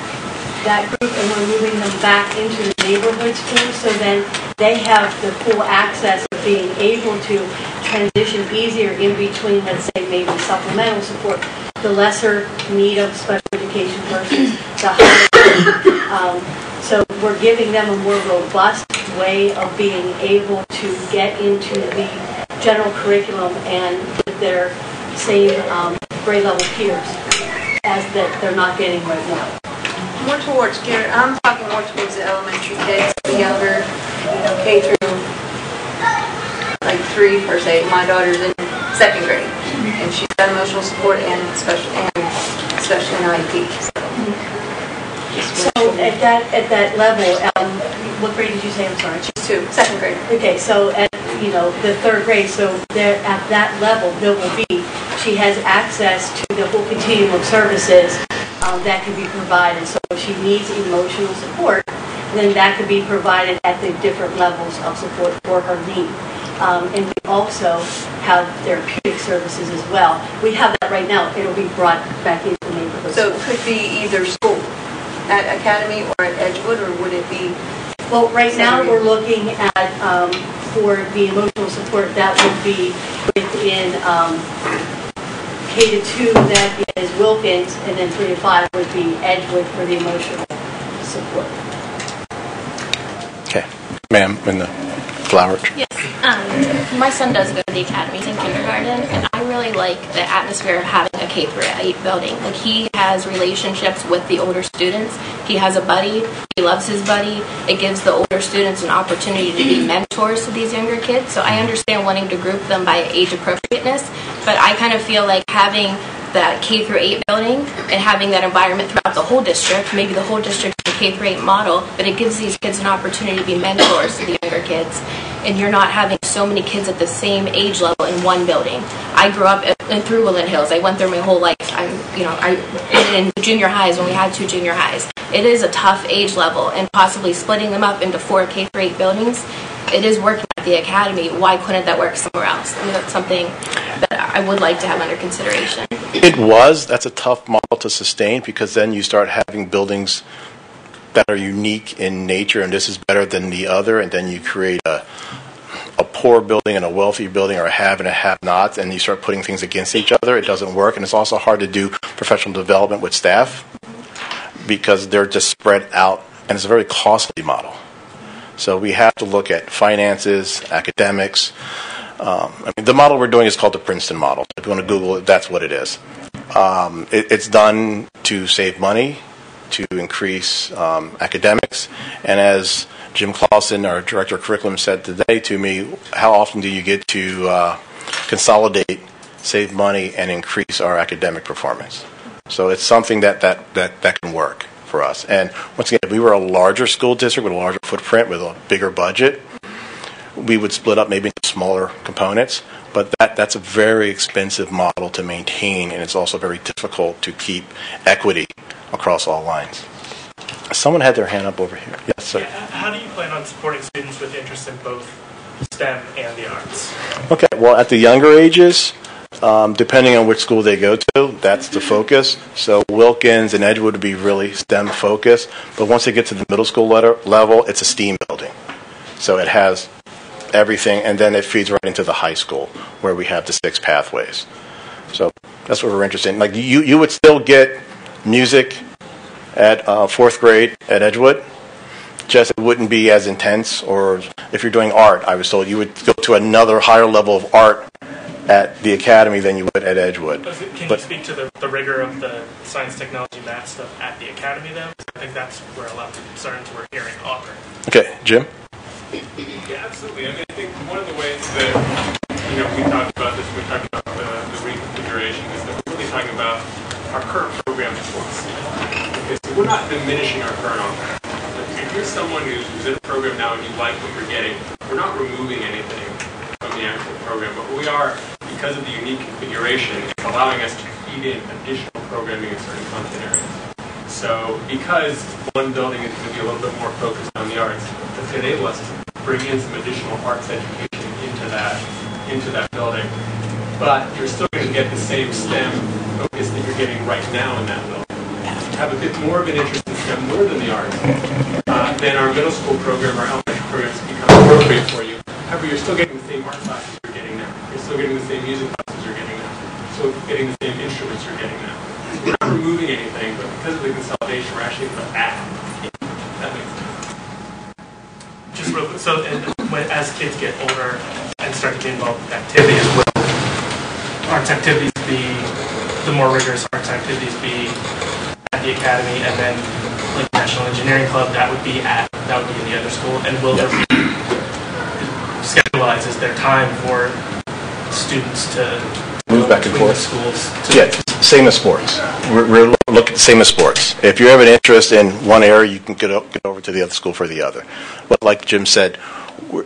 group and we're moving them back into the neighborhood schools so then they have the full access of being able to transition easier in between, let's say, maybe supplemental support, the lesser need of special education versus the higher. So we're giving them a more robust way of being able to get into the general curriculum and with their same grade level peers as that they're not getting right now. More towards, I'm talking more towards the elementary kids, the younger, K through like 3 per se. My daughter's in 2nd grade, and she's got emotional support and especially in IEP. So at that level, what grade did you say? I'm sorry. She's 2nd grade. Okay, so at the 3rd grade, so there at that level there will be. She has access to the whole continuum of services that can be provided. So if she needs emotional support, then that could be provided at the different levels of support for her need. And we also have therapeutic services as well. We have that right now. It'll be brought back into the neighborhood. So it could be either school, at Academy or at Edgewood, or would it be? Well, right now we're looking at for the emotional support that would be within K to 2, that is Wilkins, and then 3 to 5 would be Edgewood for the emotional support. Okay. Ma'am, in the flower. Yes. My son does go to the academies in kindergarten, and I really like the atmosphere of having a K through 8 building. Like, he has relationships with the older students. He has a buddy. He loves his buddy. It gives the older students an opportunity to be mentors to these younger kids. So I understand wanting to group them by age appropriateness, but I kind of feel like having that K through 8 building and having that environment throughout the whole district, maybe the whole district is a K through 8 model, but it gives these kids an opportunity to be mentors to the younger kids. And you're not having so many kids at the same age level in one building. I grew up through Woodland Hills. I went there my whole life. In junior highs when we had 2 junior highs. It is a tough age level, and possibly splitting them up into 4 K through 8 buildings. It is working at the academy. Why couldn't that work somewhere else? I mean, that's something that I would like to have under consideration. That's a tough model to sustain, because then you start having buildings that are unique in nature, and this is better than the other, and then you create a poor building and a wealthy building, or a have and a have-nots, and you start putting things against each other. It doesn't work, and it's also hard to do professional development with staff because they're just spread out, and it's a very costly model. So we have to look at finances, academics. The model we're doing is called the Princeton model. If you want to Google it, that's what it is. It's done to save money, to increase academics, and as Jim Clausen, our Director of Curriculum, said today to me, how often do you get to consolidate, save money, and increase our academic performance? So it's something that can work for us. And once again, if we were a larger school district with a larger footprint, with a bigger budget, we would split up maybe into smaller components, but that's a very expensive model to maintain, and it's also very difficult to keep equity across all lines. Someone had their hand up over here. Yes, sir. Yeah, how do you plan on supporting students with interest in both STEM and the arts? Okay, well, at the younger ages, depending on which school they go to, that's the focus. So Wilkins and Edgewood would be really STEM focused, but once they get to the middle school level, it's a STEAM building. So it has everything, and then it feeds right into the high school where we have the 6 pathways. So that's what we're interested in. Like, you would still get music at 4th grade at Edgewood, just it wouldn't be as intense. Or if you're doing art, I was told you would go to another higher level of art at the academy than you would at Edgewood. Can you speak to the rigor of the science, technology, math stuff at the academy, though? I think that's where a lot of the concerns we're hearing are. Okay, Jim? Yeah, absolutely. I mean, I think one of the ways that, we talked about this, we talked about the reconfiguration, is that we're really talking about our current program choice. Okay, so we're not diminishing our current offerings. If you're someone who's in a program now and you like what you're getting, we're not removing anything from the actual program, but we are, because of the unique configuration, it's allowing us to feed in additional programming in certain content areas. So because one building is going to be a little bit more focused on the arts, that's going to enable us to bring in some additional arts education into that building. But you're still going to get the same STEM focus that you're getting right now in that building. To have a bit more of an interest in STEM more than the arts, then our middle school program, our elementary programs become appropriate for you. However, you're still getting the same art classes you're getting now. You're still getting the same music classes you're getting now. Still getting the same instruments you're getting now. So we're not removing anything, but because of the consolidation, we're actually able to add. That makes sense. Just real quick, so as kids get older and start to get involved with activities, will arts activities be, the more rigorous arts activities be at the academy, and then like National Engineering Club, that would be in the other school, and will there be scheduled, is there time for students to move back and forth schools? Yeah, same as sports. We're looking same as sports. If you have an interest in one area, you can get over to the other school for the other. But like Jim said,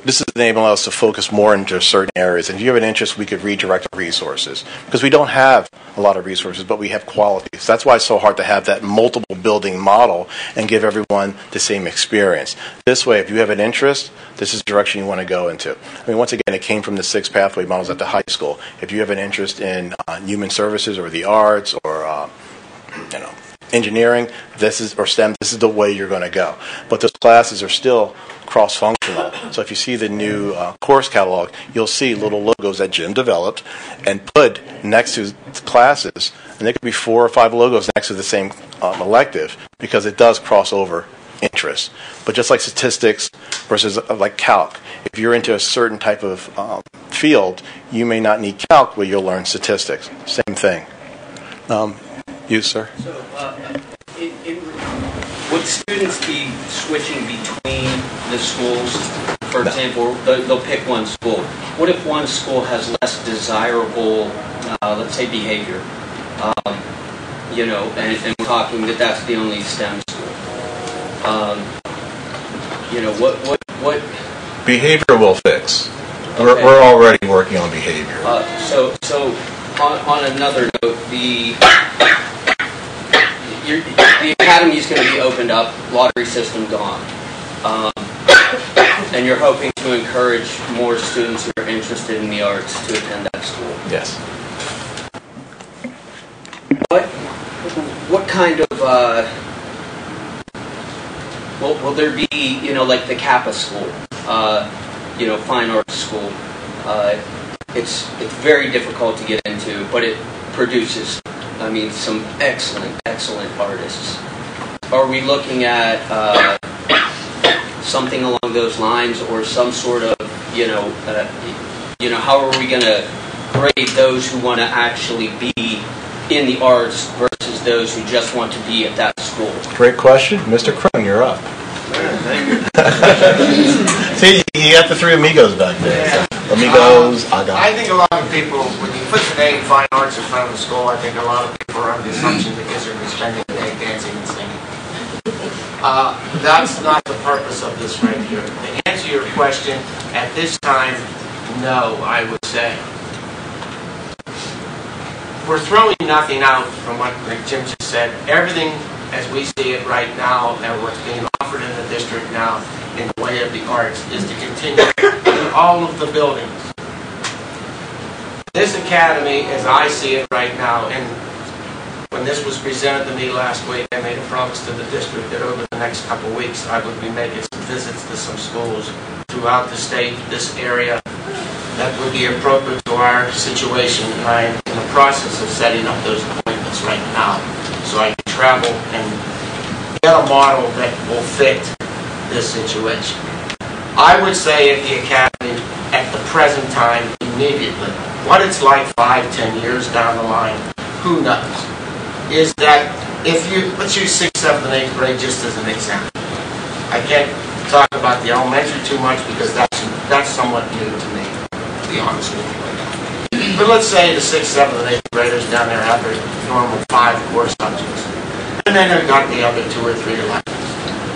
this is enabling us to focus more into certain areas. And if you have an interest, we could redirect our resources. Because we don't have a lot of resources, but we have quality. So that's why it's so hard to have that multiple building model and give everyone the same experience. This way, if you have an interest, this is the direction you want to go into. I mean, once again, it came from the 6 pathway models at the high school. If you have an interest in human services or the arts or engineering, or STEM, this is the way you're going to go. But those classes are still cross-functional. So if you see the new course catalog, you'll see little logos that Jim developed and put next to classes, and there could be 4 or 5 logos next to the same elective, because it does cross over interests. But just like statistics versus like calc, if you're into a certain type of field, you may not need calc, but you'll learn statistics. Same thing. You, sir? So, would students be switching between the schools? For example, they'll pick one school. What if one school has less desirable, let's say, behavior? And we're talking that that's the only STEM school. What Behavior will fix. Okay. We're already working on behavior. So on another note, the academy is going to be opened up, lottery system gone, and you're hoping to encourage more students who are interested in the arts to attend that school. Yes. What kind of will there be, like the Kappa school, fine arts school? It's very difficult to get into, but it produces, some excellent artists. Are we looking at something along those lines, or some sort of, how are we going to grade those who want to actually be in the arts versus those who just want to be at that school? Great question. Mr. Crone, you're up. See, you got the 3 amigos back there. So. Amigos, I think a lot of people, when you put the name Fine Arts in front of the school, I think a lot of people are under the assumption that kids are going to be spending the day dancing and singing. That's not the purpose of this right here. To answer your question, at this time, no, I would say. We're throwing nothing out from what Jim just said. Everything as we see it right now and what's being offered in the district now in the way of the arts is to continue in all of the buildings. This academy, as I see it right now, and when this was presented to me last week, I made a promise to the district that over the next couple of weeks I would be making some visits to some schools throughout the state, this area, that would be appropriate to our situation. And I am in the process of setting up those appointments right now, so I can travel and get a model that will fit this situation. I would say at the academy, at the present time, immediately, what it's like 5-10 years down the line, who knows, is that if you, let's use 6th, 7th, and 8th grade just as an example. I can't talk about the elementary too much because that's somewhat new to me, to be honest with you right now. But let's say the 6th, 7th, and 8th graders down there have their normal 5 core subjects. And then they've got the other 2 or 3 electives.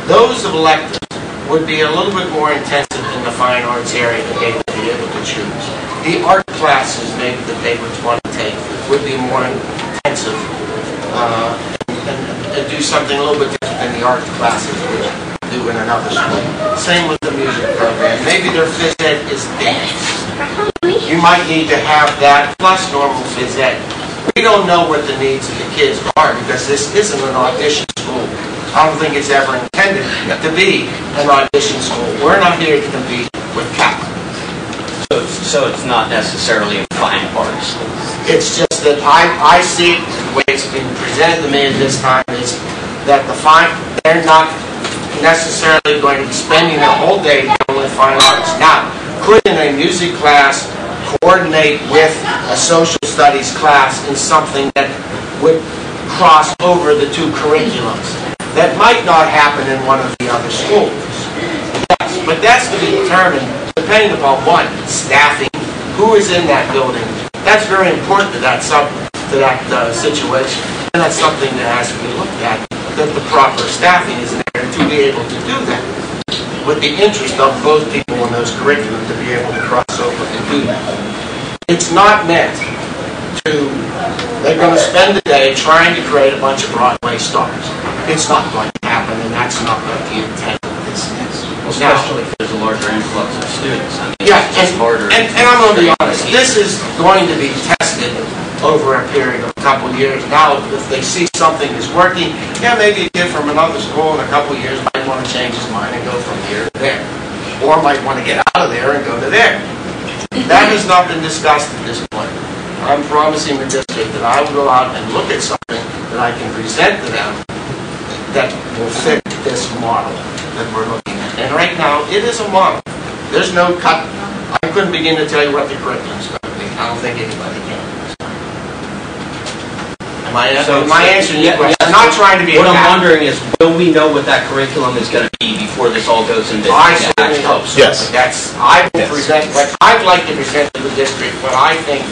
Those electives would be a little bit more intensive in the fine arts area that they would be able to choose. The art classes maybe that they would want to take would be more intensive and do something a little bit different than the art classes would do in another school. Same with the music program. Maybe their phys ed is dance. You might need to have that plus normal phys ed. We don't know what the needs of the kids are because this isn't an audition school. I don't think it's ever intended to be an audition school. We're not here to compete with CAP. So it's not necessarily a fine arts school. It's just that I see it, the way it's been presented to me at this time is that they're not necessarily going to be spending their whole day dealing with fine arts. Now, could in a music class coordinate with a social studies class in something that would cross over the 2 curriculums? That might not happen in one of the other schools. Yes, but that's to be determined depending upon what? Staffing. Who is in that building? That's very important to that situation. And that's something that has to be looked at, that the proper staffing is there to be able to do that. With the interest of both people in those curriculum to be able to cross over and do that. It's not meant to, they're going to spend the day trying to create a bunch of Broadway stars. It's not going to happen, and that's not what the intent of this is. Well, especially if there's a larger influx of students. Yeah, and I'm going to be honest, this is going to be tested over a period of a couple of years. Now, if they see something is working, yeah, maybe a kid from another school in a couple of years might want to change his mind and go from here to there. Or might want to get out of there and go to there. That has not been discussed at this point. I'm promising the district that I will go out and look at something that I can present to them that will fit this model that we're looking at. And right now, it is a model. There's no cut. I couldn't begin to tell you what the curriculum is going to be. I don't think anybody can. Am I answering your question? I'm not trying to be. What I'm wondering is, will we know what that curriculum is going to be before this all goes into I certainly hope so. Yes. I will present what I'd like to present to the district, what I think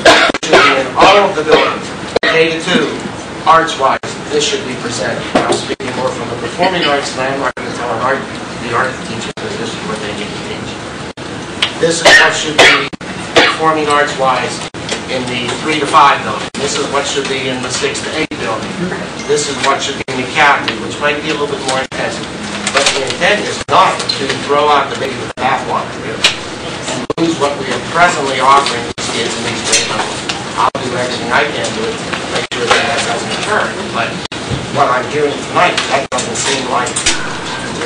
should be in all of the buildings, K to 2, arts-wise, this should be presented. I'm speaking more from the performing arts than I'm not going to tell the art teachers that this is what they need to teach. This is what should be performing arts-wise in the 3 to 5 building. This is what should be in the 6 to 8 building. This is what should be in the academy, which might be a little bit more intensive. But the intent is not to throw out the baby with the bathwater, really, and lose what we are presently offering these kids in these grade levels. I'll do everything I can to make sure that that doesn't occur. But what I'm hearing tonight, that doesn't seem like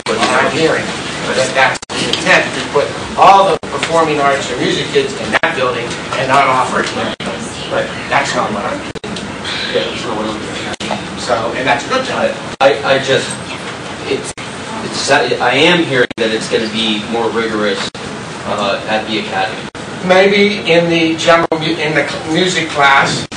what I'm hearing. But that's the intent, to put all the performing arts or music kids in that building and not offer it here. But that's not what I'm doing. Yeah, that's not what I'm doing. So, and that's a good thing. I am hearing that it's going to be more rigorous at the academy. Maybe in the music class,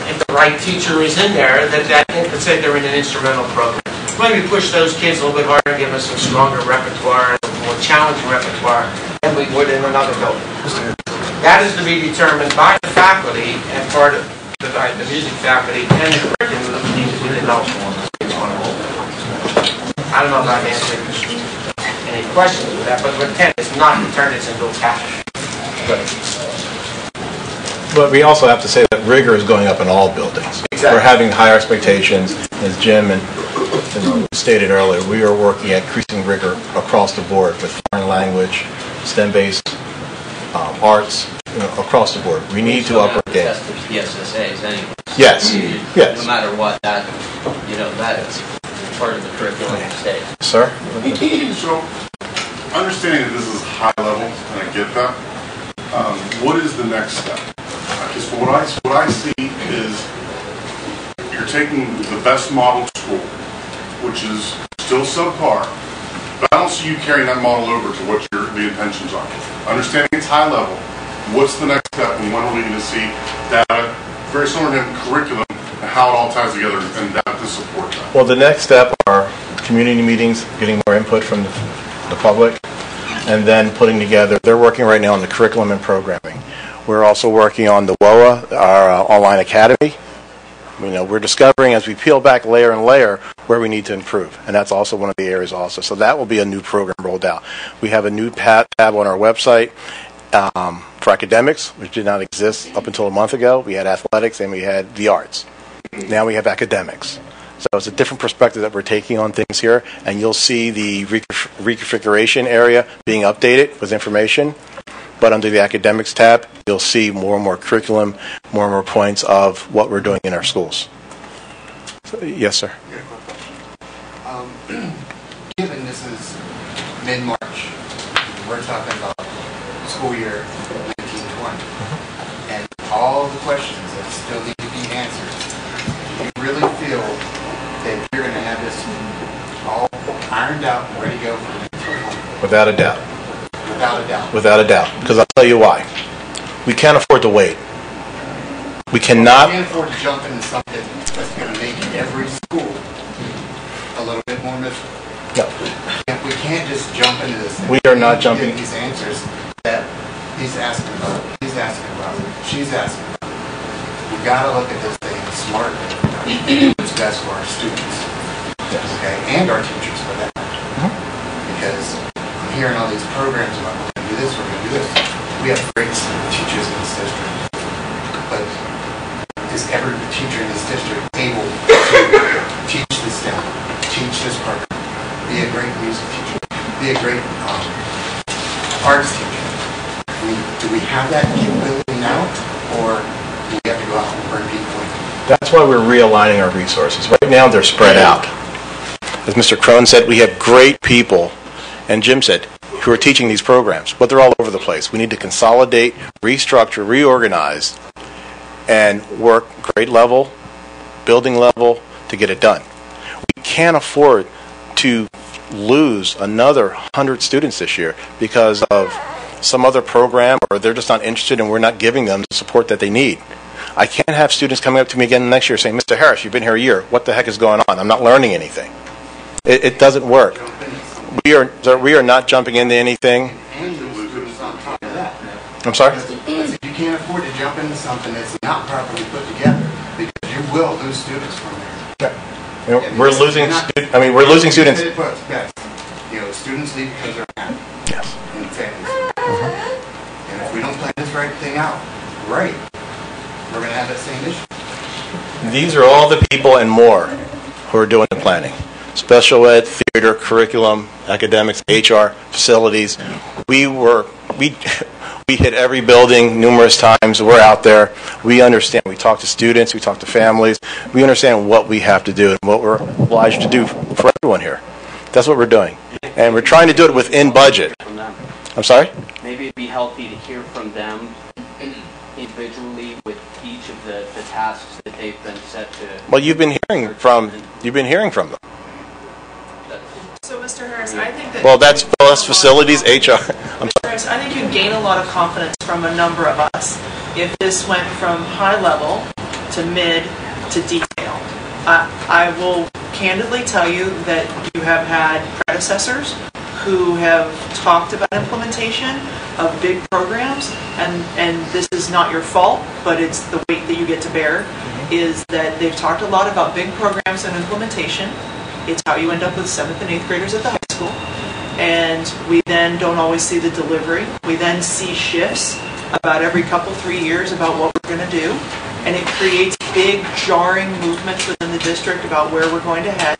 if the right teacher is in there, let's say they're in an instrumental program. Maybe push those kids a little bit harder and give us some stronger repertoire, a more challenging repertoire than we would in another building. That is to be determined by the faculty and part of the music faculty and the curriculum that we need to do the adults on. I don't know if I've answered any questions with that, but the intent is not to turn this into a pattern. But we also have to say that rigor is going up in all buildings. Exactly. We're having higher expectations, as Jim and stated earlier. We are working at increasing rigor across the board with foreign language, STEM-based arts, across the board. We need to up our game. The SSAs anyway. Yes. Yes. No matter what, that is part of the curriculum of the state. Sir? So, understanding that this is high level, and I get that, what is the next step? Because what I see is you're taking the best model school, which is still subpar, but I don't see you carrying that model over to what the intentions are. Understanding it's high level, what's the next step, and when are we going to see data, very similar to curriculum, and how it all ties together, and data to support that? Well, the next step are community meetings, getting more input from the public, and then putting together, they're working right now on the curriculum and programming. We're also working on the WOA, our online academy. We're discovering as we peel back layer and layer where we need to improve, and that's also one of the areas also. So that will be a new program rolled out. We have a new tab on our website for academics, which did not exist up until a month ago. We had athletics and we had the arts. Now we have academics. So it's a different perspective that we're taking on things here, and you'll see the reconfiguration area being updated with information. But under the academics tab, you'll see more and more curriculum, more and more points of what we're doing in our schools. So, yes, sir. Given this is mid-March, we're talking about school year 1920, and all the questions that still need to be answered, do you really feel that you're going to have this all ironed out and ready to go for 1920? Without a doubt. Without a doubt. Without a doubt. Because I'll tell you why. We can't afford to wait. We cannot. We can't afford to jump into something that's going to make every school a little bit more miserable. No. We can't just jump into this. We are not jumping. These answers that he's asking about, she's asking about. We got to look at this thing smartly and do what's best for our students, okay, and our teachers for that matter. Because I'm hearing all these programs about we're going to do this, we're going to do this. We have great teachers in this district, but is every teacher in this district able to teach this down, teach this program, be a great music teacher, be a great arts teacher? Do we have that capability now, or do we have That's why we're realigning our resources. Right now, they're spread out. As Mr. Crone said, we have great people, and Jim said, who are teaching these programs, but they're all over the place. We need to consolidate, restructure, reorganize, and work grade level, building level to get it done. We can't afford to lose another 100 students this year because of some other program, or they're just not interested and we're not giving them the support that they need. I can't have students coming up to me again next year saying, Mr. Harris, you've been here a year. What the heck is going on? I'm not learning anything. It doesn't work. We are not jumping into anything. I'm sorry? You can't afford to jump into something that's not properly put together because you will lose students from there. We're losing students. Yes. Students leave because they're happy. Yes. And families. And if we don't plan this right thing out, right, we're going to have that same issue. These are all the people and more who are doing the planning. Special ed, theater, curriculum, academics, HR, facilities. We hit every building numerous times. We're out there. We understand. We talk to students. We talk to families. We understand what we have to do and what we're obliged to do for everyone here. That's what we're doing. And we're trying to do it within budget. I'm sorry? Maybe it'd be healthy to hear from them individually with each of the tasks that they've been set to. Well, you've been hearing from them. So, Mr. Harris, I think that... Well, that's facilities, HR. I'm sorry. Harris, I think you gain a lot of confidence from a number of us if this went from high level to mid to detail. I will candidly tell you that you have had predecessors who have talked about implementation of big programs, and this is not your fault, but it's the weight that you get to bear, is that they've talked a lot about big programs and implementation. It's how you end up with 7th and 8th graders at the high school. And we then don't always see the delivery. We then see shifts about every 3 years about what we're going to do. And it creates big jarring movements within the district about where we're going to head.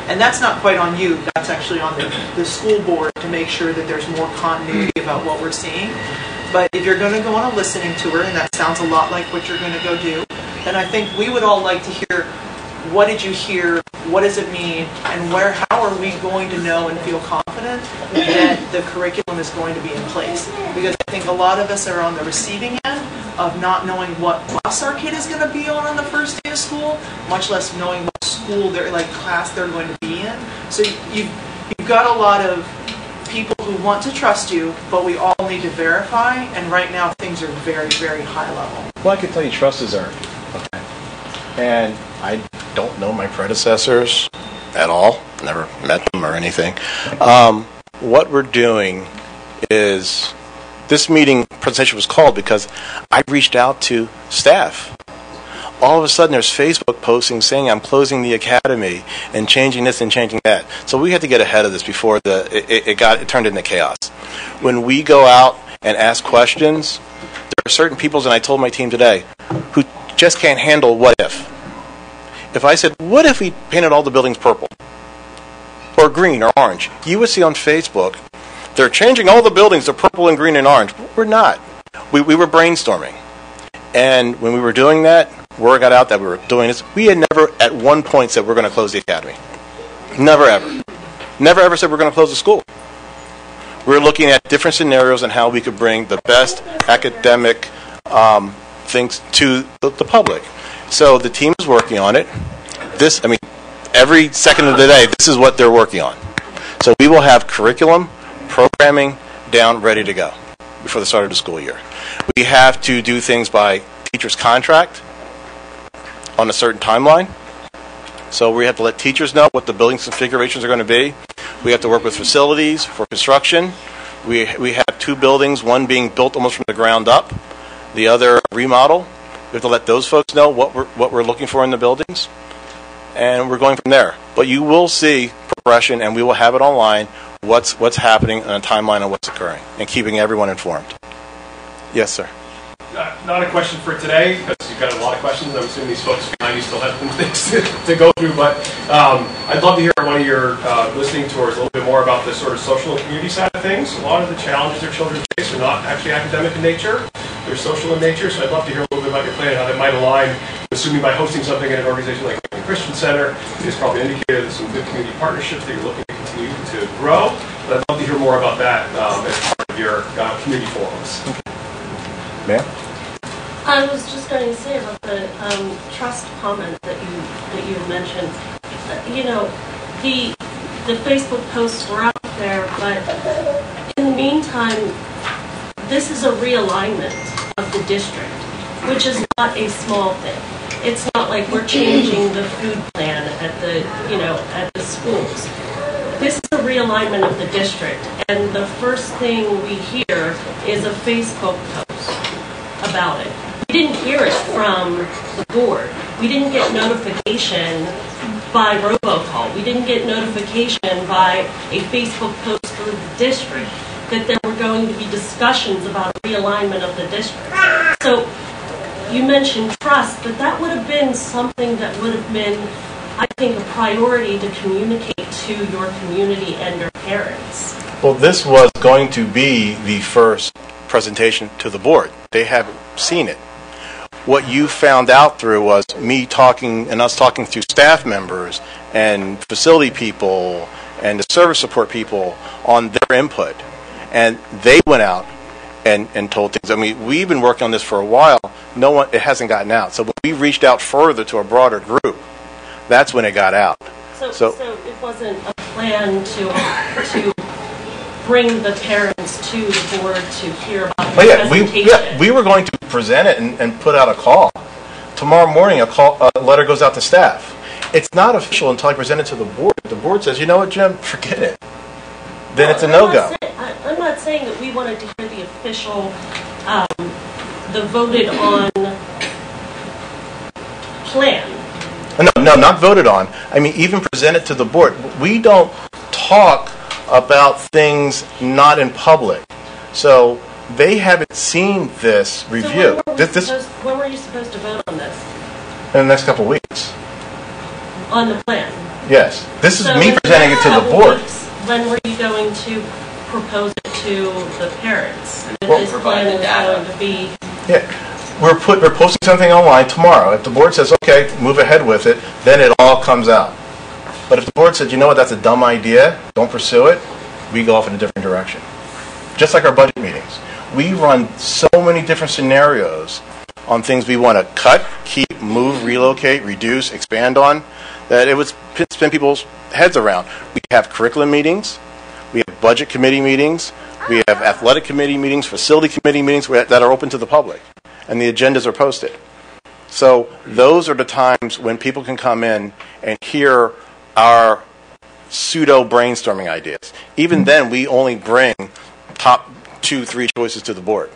And that's not quite on you. That's actually on the school board to make sure that there's more continuity about what we're seeing. But if you're going to go on a listening tour, and that sounds a lot like what you're going to go do, then I think we would all like to hear, what did you hear? What does it mean? And how are we going to know and feel confident that the curriculum is going to be in place? Because I think a lot of us are on the receiving end of not knowing what bus our kid is going to be on the first day of school, much less knowing what school class they're going to be in. So you've got a lot of people who want to trust you, but we all need to verify. And right now things are very, very high level. Well, I can tell you trust is earned. Okay. And I don't know my predecessors at all. Never met them or anything. What we're doing is, this meeting presentation was called because I reached out to staff. All of a sudden there's Facebook postings saying I'm closing the academy and changing this and changing that. So we had to get ahead of this before it turned into chaos. When we go out and ask questions, there are certain people, and I told my team today, who just can't handle what if. If I said, what if we painted all the buildings purple? Or green or orange? You would see on Facebook, they're changing all the buildings to purple and green and orange. We're not. We were brainstorming. And when we were doing that, word got out that we were doing this. We had never at one point said we're going to close the academy. Never ever. Never ever said we're going to close the school. We're looking at different scenarios and how we could bring the best academic things to the public. So the team is working on it. Every second of the day, this is what they're working on. So we will have curriculum, programming down, ready to go before the start of the school year. We have to do things by teacher's contract on a certain timeline. So we have to let teachers know what the building configurations are going to be. We have to work with facilities for construction. We have 2 buildings, one being built almost from the ground up, the other remodel. We have to let those folks know what we're looking for in the buildings, and we're going from there. But you will see progression, and we will have it online, what's happening on a timeline of what's occurring, and keeping everyone informed. Yes, sir. Not a question for today, because you've got a lot of questions. I'm assuming these folks behind you still have some things to go through, but I'd love to hear one of your listening tours a little bit more about the sort of social and community side of things. A lot of the challenges their children face are not actually academic in nature. they're social in nature. So I'd love to hear a little bit about your plan, how that might align. Assuming by hosting something at an organization like the Christian Center, it's probably indicated there's some good community partnerships that you're looking to continue to grow. But I'd love to hear more about that as part of your community forums. Ma'am? I was just going to say about the trust comment that you mentioned. You know, the Facebook posts were out there, but in the meantime, this is a realignment of the district, which is not a small thing. It's not like we're changing the food plan at the schools. This is a realignment of the district, and the first thing we hear is a Facebook post about it. We didn't hear it from the board. We didn't get notification by robocall. We didn't get notification by a Facebook post through the district that there were going to be discussions about a realignment of the district. So you mentioned trust, but that would have been something that would have been, I think, a priority to communicate to your community and your parents. Well, this was going to be the first presentation to the board. They haven't seen it. What you found out through was me talking and us talking to staff members and facility people and the service support people on their input. And they went out and told things. I mean, we've been working on this for a while. It hasn't gotten out. So when we reached out further to a broader group, that's when it got out. So it wasn't a plan to bring the parents to the board to hear about the presentation. We were going to present it and put out a call. Tomorrow morning, a letter goes out to staff. It's not official until I present it to the board. The board says, you know what, Jim, forget it. Then it's a no-go. I'm not saying that we wanted to hear the official, the voted on plan. No, not voted on. I mean, even present it to the board. We don't talk about things not in public. So they haven't seen this review. So when were you supposed to vote on this? In the next couple of weeks. On the plan? Yes. This is me in presenting it to the board. When were you going to propose it to the parents? That this plan is going to be... Yeah. We're posting something online tomorrow. If the board says, okay, move ahead with it, then it all comes out. But if the board said, you know what, that's a dumb idea, don't pursue it, we go off in a different direction. Just like our budget meetings. We run so many different scenarios on things we want to cut, keep, move, relocate, reduce, expand on, that it would spin people's heads around. We have curriculum meetings, we have budget committee meetings, we have athletic committee meetings, facility committee meetings that are open to the public, and the agendas are posted. So those are the times when people can come in and hear our pseudo brainstorming ideas. Even then, we only bring top 2-3 choices to the board.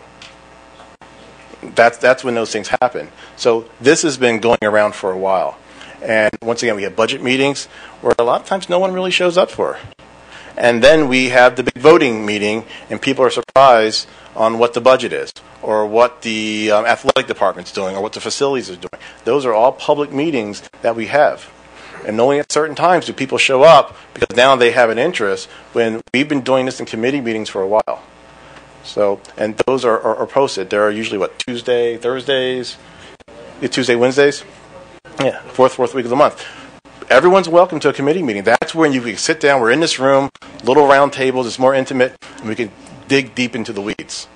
That's when those things happen. So this has been going around for a while. And once again, we have budget meetings where a lot of times no one really shows up for. And then we have the big voting meeting, and people are surprised on what the budget is, or what the athletic department's doing, or what the facilities are doing. Those are all public meetings that we have. And only at certain times do people show up, because now they have an interest, when we've been doing this in committee meetings for a while. So, and those are posted. There are usually, Tuesday, Thursdays? Tuesday, Wednesdays? Yeah, fourth week of the month. Everyone's welcome to a committee meeting. That's when you can sit down. We're in this room, little round tables. It's more intimate, and we can dig deep into the weeds.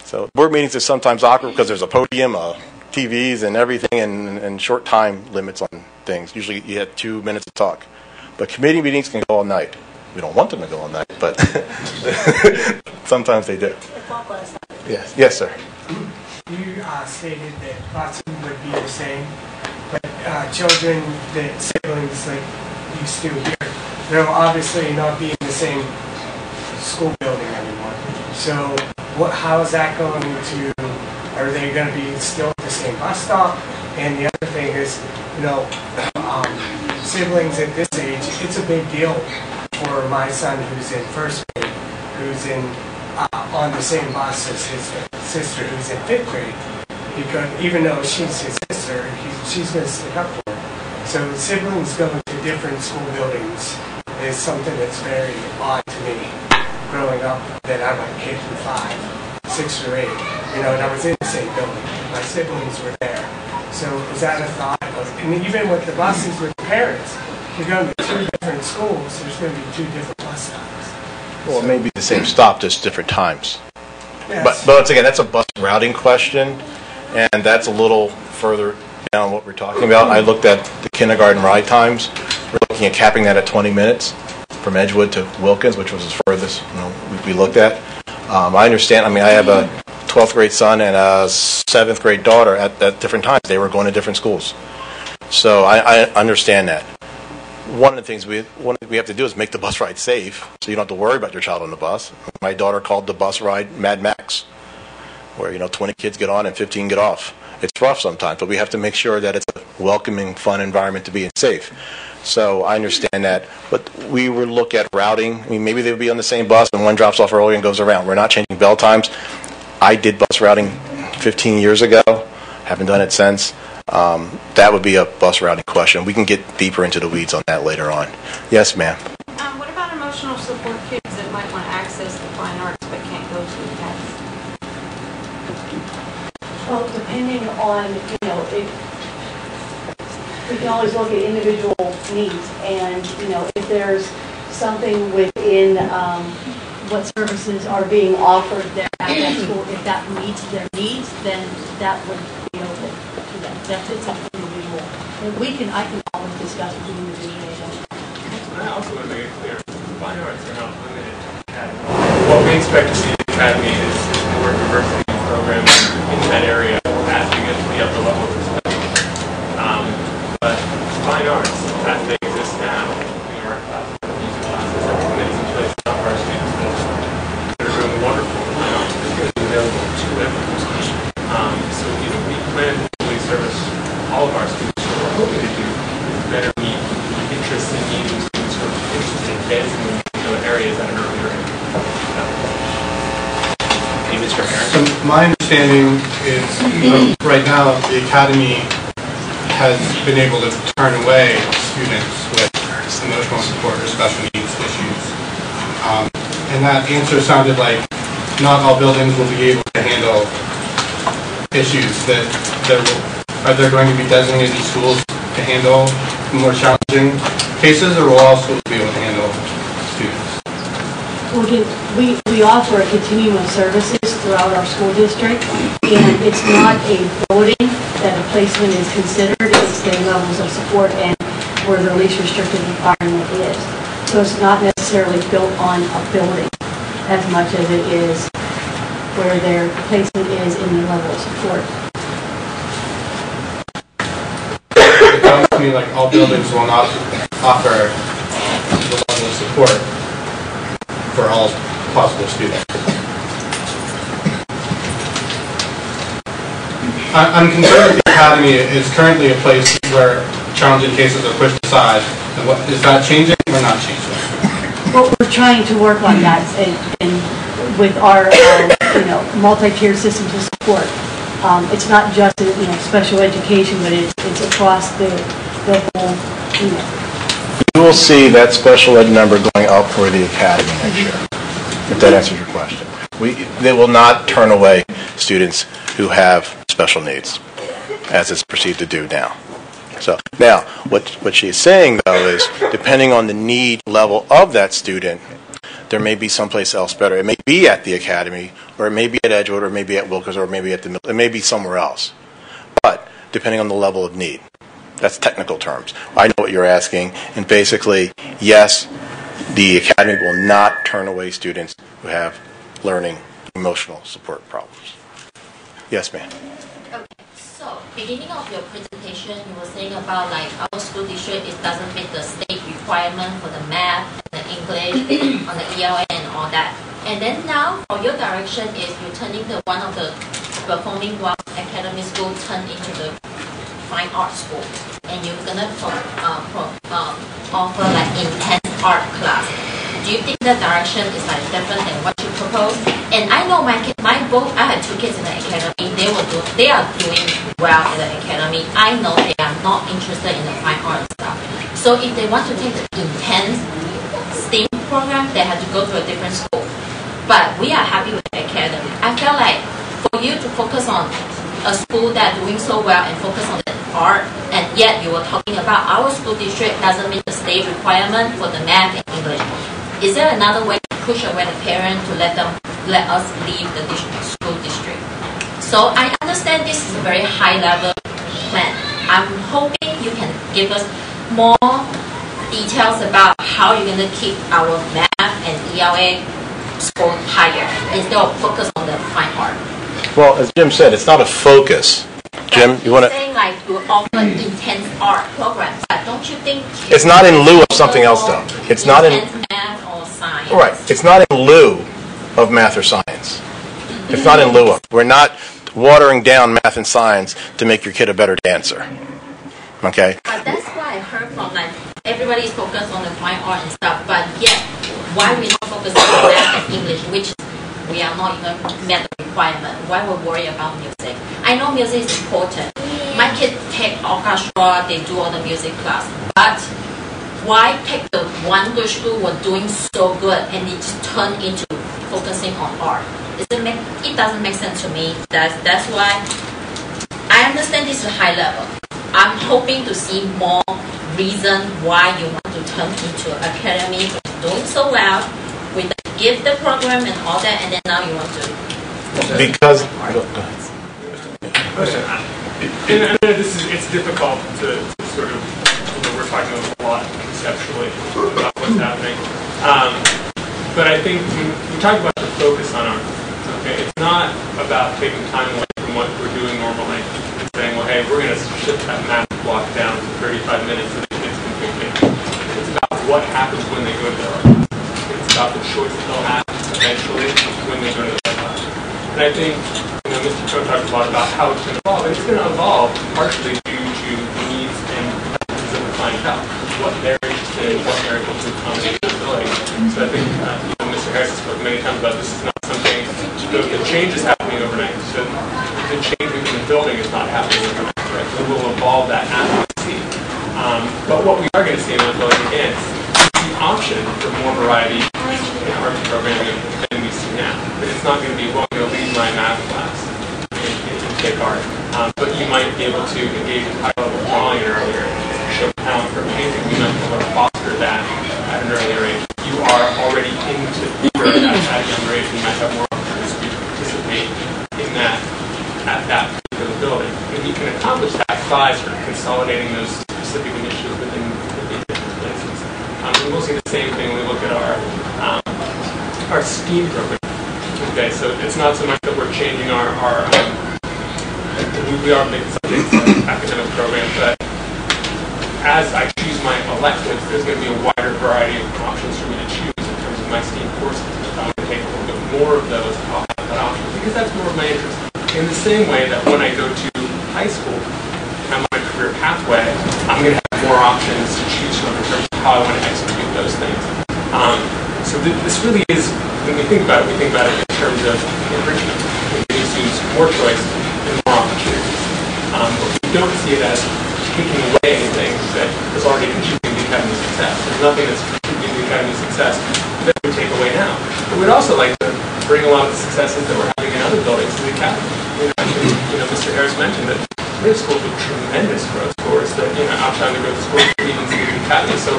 So board meetings are sometimes awkward because there's a podium, TVs, and everything, and short time limits on things. Usually you have 2 minutes to talk. But committee meetings can go all night. We don't want them to go all night, but sometimes they do. Yes, sir. You stated that classroom would be the same, but children, that siblings like you still here, they'll obviously not be in the same school building anymore. So how is that going to, are they going to be still at the same bus stop? And the other thing is, siblings at this age, it's a big deal for my son who's in first grade, who's on the same bus as his sister who's in 5th grade, because even though she's his sister, she's going to stick up for him. So siblings going to different school buildings is something that's very odd to me growing up, that I went K through 5, 6 through 8, and I was in the same building. My siblings were there. So is that a thought? And even with the buses with the parents, you're going to 2 different schools, there's going to be 2 different bus stops. Well, it may be the same stop, just different times. Yes. But once again, that's a bus routing question, and that's a little further down what we're talking about. I looked at the kindergarten ride times. We're looking at capping that at 20 minutes from Edgewood to Wilkins, which was the furthest we looked at. I understand. I mean, I have a 12th grade son and a 7th grade daughter at different times. They were going to different schools. So I understand that. One of the things we have to do is make the bus ride safe, so you don't have to worry about your child on the bus. My daughter called the bus ride Mad Max, where 20 kids get on and 15 get off. It's rough sometimes, but we have to make sure that it's a welcoming, fun environment to be safe. So I understand that, but we would look at routing. I mean, maybe they would be on the same bus and one drops off early and goes around. We're not changing bell times. I did bus routing 15 years ago. Haven't done it since. That would be a bus routing question. We can get deeper into the weeds on that later on. Yes, ma'am. What about emotional support kids that might want to access the fine arts but can't go to the cats? Well, depending on, we can always look at individual needs, and, if there's something within what services are being offered there at that school, if that meets their needs, then that would be open to them. It's an individual. And I can always discuss with the individual. I also want to make it clear, fine arts are not limited to the academy. What we expect to see in the academy is more diversity in programs in that area as we get to the upper level of the spectrum. But fine arts, as they exist now, art classes, music classes, everything that's in place now for our students that are doing wonderful fine arts is going to be available to everyone. So we plan to fully service all of our students. What we're hoping to do is better meet interests and needs of students who are interested in advancing in particular areas at an earlier age. So my understanding is right now the academy has been able to turn away students with emotional support or special needs issues. And that answer sounded like not all buildings will be able to handle issues that are there going to be designated schools to handle more challenging cases, or will all schools be able to handle students? Well, again, we offer a continuum of services throughout our school district, and it's not a voting that a placement is considered, it's their levels of support and where their least restrictive environment is. So it's not necessarily built on a building as much as it is where their placement is in the level of support. It sounds to me like all buildings will not offer the level of support for all possible students. I'm concerned that the academy is currently a place where challenging cases are pushed aside. And is that changing or not changing? Well, we're trying to work on that, and with our multi-tiered systems of support. It's not just special education, but it's across the whole. You will see that special ed number going up for the academy next year, if that answers your question. They will not turn away students who have special needs, as it's perceived to do now. So now, what she's saying, though, is depending on the need level of that student, there may be someplace else better. It may be at the academy, or it may be at Edgewood, or it may be at Wilkins, or it may be at the middle. It may be somewhere else. But depending on the level of need. That's technical terms. I know what you're asking, and basically, yes, the academy will not turn away students who have learning, emotional support problems. Yes, ma'am. Okay, so beginning of your presentation, you were saying about like our school district, it doesn't meet the state requirement for the math and the English on the ELA and all that. And then now, for your direction is you're turning one of the performing arts academy school turn into the fine art school, and you're gonna offer like intense art class. Do you think the direction is like different than what you propose? And I know I had 2 kids in the academy. They are doing well in the academy. I know they are not interested in the fine art stuff. So if they want to take the intense STEAM program, they have to go to a different school. But we are happy with the academy. I feel like for you to focus on a school that doing so well and focus on the art, and yet you were talking about our school district doesn't meet the state requirement for the math and English. Is there another way to push away the parent to let us leave the school district? So I understand this is a very high level plan. I'm hoping you can give us more details about how you're going to keep our math and ELA score higher instead of focus on the fine art. Well, as Jim said, it's not a focus. Jim, you want to? Saying like you offer intense art programs, but don't you think It's not in lieu of something else, though. It's not in. math or science? Right. It's not in lieu of math or science. It's not in lieu of. We're not watering down math and science to make your kid a better dancer. Okay. But that's why I heard from like everybody's focused on the fine art and stuff, but yet why we not focus on math and English, which we are not even met the requirement. Why we worry about music? I know music is important. My kids take orchestra, they do all the music class, but why take the one good school was doing so good and it just turned into focusing on art? It doesn't make sense to me. That's why I understand this is high level. I'm hoping to see more reason why you want to turn into academy doing so well with the gift the program and all that, and then now you want to. Because. And it's difficult to sort of, we're talking a lot conceptually about what's happening. But I think when you talk about the focus on art, okay, it's not about taking time away from what we're doing normally and saying, well, hey, we're going to shift that math block down to 35 minutes so the kids can pick it. It's about what happens when they go to their art class. It's about the choice they'll have eventually when they go to their class. And I think, Mr. Cho talked a lot about how it's going to evolve. And it's going to evolve partially due to the needs and preferences of the clientele, what they're interested in, what they're able to accommodate their ability. So I think Mr. Harris has spoken many times about this is not something, the change is happening overnight. So the change within the building is not happening overnight. Right? So we'll evolve that as we see. But what we are going to see in the building, again, is the option for more variety in art programming than we see now. But it's not going to be, well, I'm going to leave my math class and take art. But you might be able to engage in high-level drawing earlier, show talent for painting. You might be able to foster that at an earlier age. You are already into theater at a younger age, and you might have more opportunities to participate in that at that particular building. And you can accomplish that by sort of consolidating those specific initiatives within different places. And we'll see the same thing when we look at our STEAM program. Okay, so it's not so much that we're changing we are making subjects academic program, but as I choose my electives, there's going to be a wider variety of options for me to choose in terms of my STEAM courses. If I want to take a little bit more of those, I'll have that option because that's more of my interest. In the same way that when I go to high school and I'm on a career pathway, I'm going to have more options to choose from in terms of how I want to execute those things. So this really is, when we think about it in terms of enrichment, giving students more choice and more opportunities. But we don't see it as taking away anything that is already contributing to academic success. There's nothing that's contributing to academic success that we take away now. But we'd also like to bring a lot of the successes that we're having in other buildings to the academy. Mr. Harris mentioned that middle schools with tremendous growth scores that, outside the growth scores even see the academy. So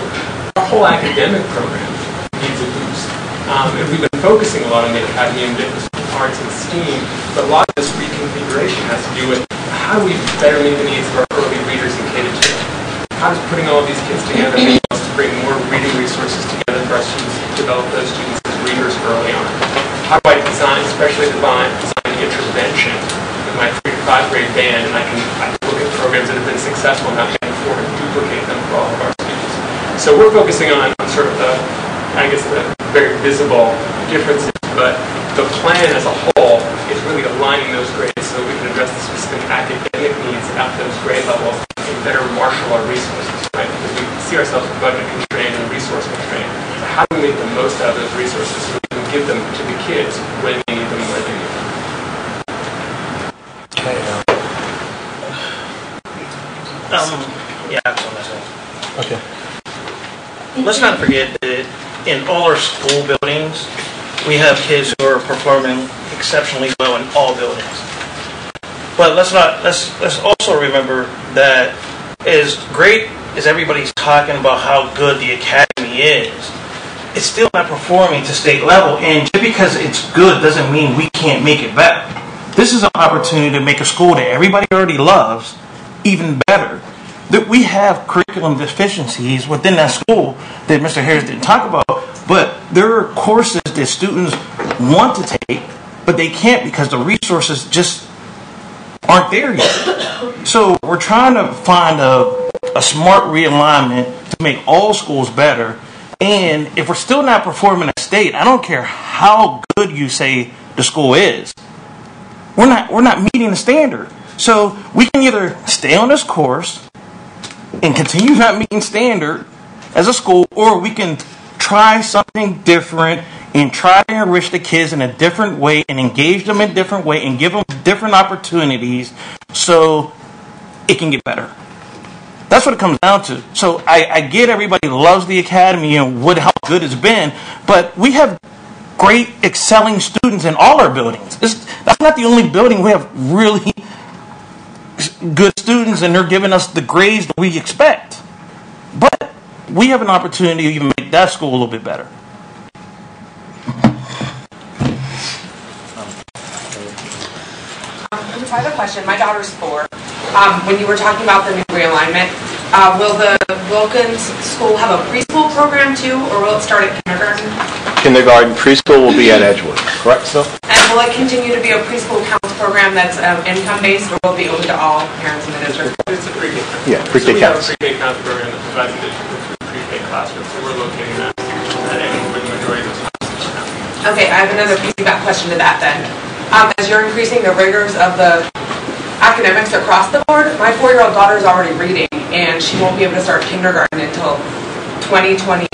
our whole academic program needs a boost. And we've been focusing a lot on the academy and different arts and STEAM, but a lot of this reconfiguration has to do with how do we better meet the needs of our early readers in K-2? How does putting all of these kids together enable us to bring more reading resources together for our students, develop those students as readers early on? How do I design, especially design intervention with my 3 to 5 grade band, and I can look at programs that have been successful and I can afford to duplicate them for all of our students. So we're focusing on sort of the very visible differences, but the plan as a whole is really aligning those grades so we can address the specific academic needs at those grade levels and better marshal our resources, right? Because we see ourselves as budget constrained and resource constrained. So how do we make the most out of those resources so we can give them to the kids when they need them, where they need them? Yeah, that's what I said. Okay. Let's not forget that in all our school buildings, we have kids who are performing exceptionally well in all buildings. But let's also remember that as great as everybody's talking about how good the academy is, it's still not performing to state level. And just because it's good doesn't mean we can't make it better. This is an opportunity to make a school that everybody already loves even better. That we have curriculum deficiencies within that school that Mr. Harris didn't talk about, but there are courses that students want to take, but they can't because the resources just aren't there yet. So we're trying to find a smart realignment to make all schools better. And if we're still not performing at state, I don't care how good you say the school is, we're not meeting the standard. So we can either stay on this course and continue not meeting standard as a school, or we can try something different and try to enrich the kids in a different way and engage them in a different way and give them different opportunities so it can get better. That's what it comes down to. So I get everybody loves the academy and how good it's been, but we have great excelling students in all our buildings. That's not the only building. We have really good students and they're giving us the grades that we expect. But we have an opportunity to even make that school a little bit better. I have a question. My daughter's 4. When you were talking about the new realignment, will the Wilkins school have a preschool program too, or will it start at kindergarten? Kindergarten, preschool will be at Edgewood, correct, Phil? And will it continue to be a preschool counts program that's income-based, or will it be open to all parents in the district? It's a pre-K. Yeah, So pre-K we have a counts. pre-K counts program that provides the district with pre-K classrooms, so we're locating that at Edgewood, the majority of those classes. Okay, I have another feedback question to that then. As you're increasing the rigors of the academics across the board, my 4-year-old daughter is already reading, and she won't be able to start kindergarten until 2021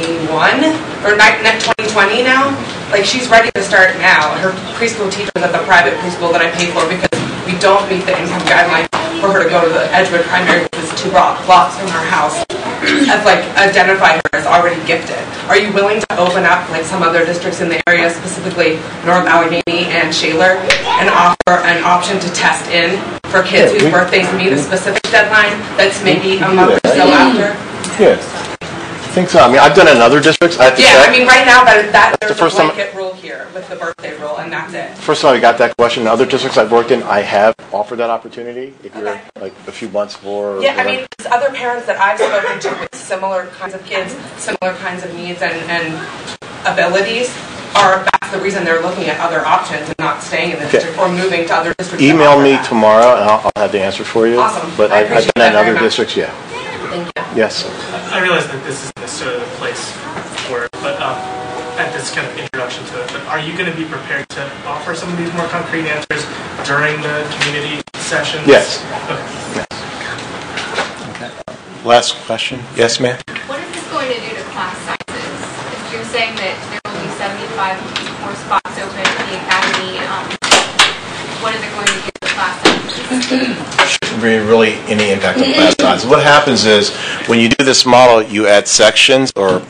or 2020 now. Like, she's ready to start now. Her preschool teacher is at the private preschool that I pay for because we don't meet the income guideline for her to go to the Edgewood primary, which is 2 blocks from our house. As like identify her as already gifted. Are you willing to open up like some other districts in the area, specifically North Allegheny and Shaler, and offer an option to test in for kids whose birthdays meet a specific deadline that's maybe a month or so after? Yeah, I think so. I mean, I've done it in other districts. I have to check. I mean, right now there's first a time- blanket rule here with the birthday rule, and that's it. First time I got that question, in other districts I've worked in, I have offered that opportunity if you're like a few months before. Yeah, I mean, there's other parents that I've spoken to with similar kinds of kids, similar kinds of needs and abilities, that's the reason they're looking at other options and not staying in the district or moving to other districts. Email me tomorrow and I'll have the answer for you. Awesome. But I I've done appreciate that in that other very much. districts, yeah. Thank you. Yes. I realize that this isn't necessarily the place for it, but at this kind of introduction to it, but are you going to be prepared to offer some of these more concrete answers during the community sessions? Yes. Okay. Yes. Last question. Yes, ma'am? What is this going to do to class sizes? If you're saying that there will be 75 more spots open at the academy, what is it going to do to class sizes? Shouldn't be really any impact on class size. What happens is when you do this model, you add sections or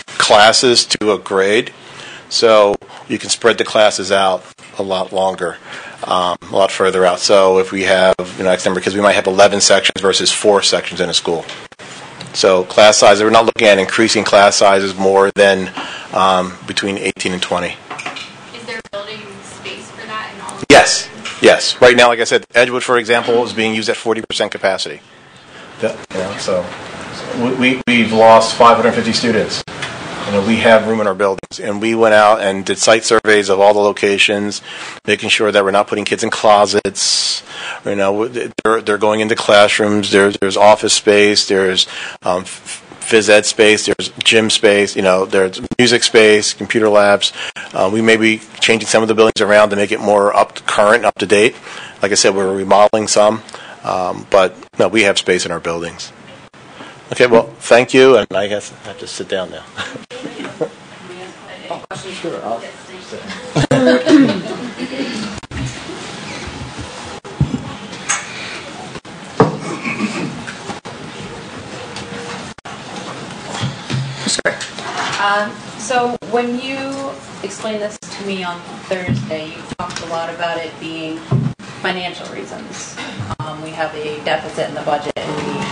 classes to a grade, so you can spread the classes out a lot longer, a lot further out. So if we have X number, because we might have 11 sections versus 4 sections in a school. So class sizes, we're not looking at increasing class sizes more than between 18 and 20. Is there building space for that in all? Yes. Yes. Right now, like I said, Edgewood, for example, is being used at 40% capacity. So we've lost 550 students. We have room in our buildings, and we went out and did site surveys of all the locations, making sure that we're not putting kids in closets. They're going into classrooms. There's office space. There's phys ed space. There's gym space. There's music space, computer labs. We may be changing some of the buildings around to make it more up to date. Like I said, we're remodeling some, but no, we have space in our buildings. Okay, well, thank you, and I guess I have to sit down now. Sure, I'll sit. Sure. So when you explained this to me on Thursday, you talked a lot about it being financial reasons. We have a deficit in the budget and we need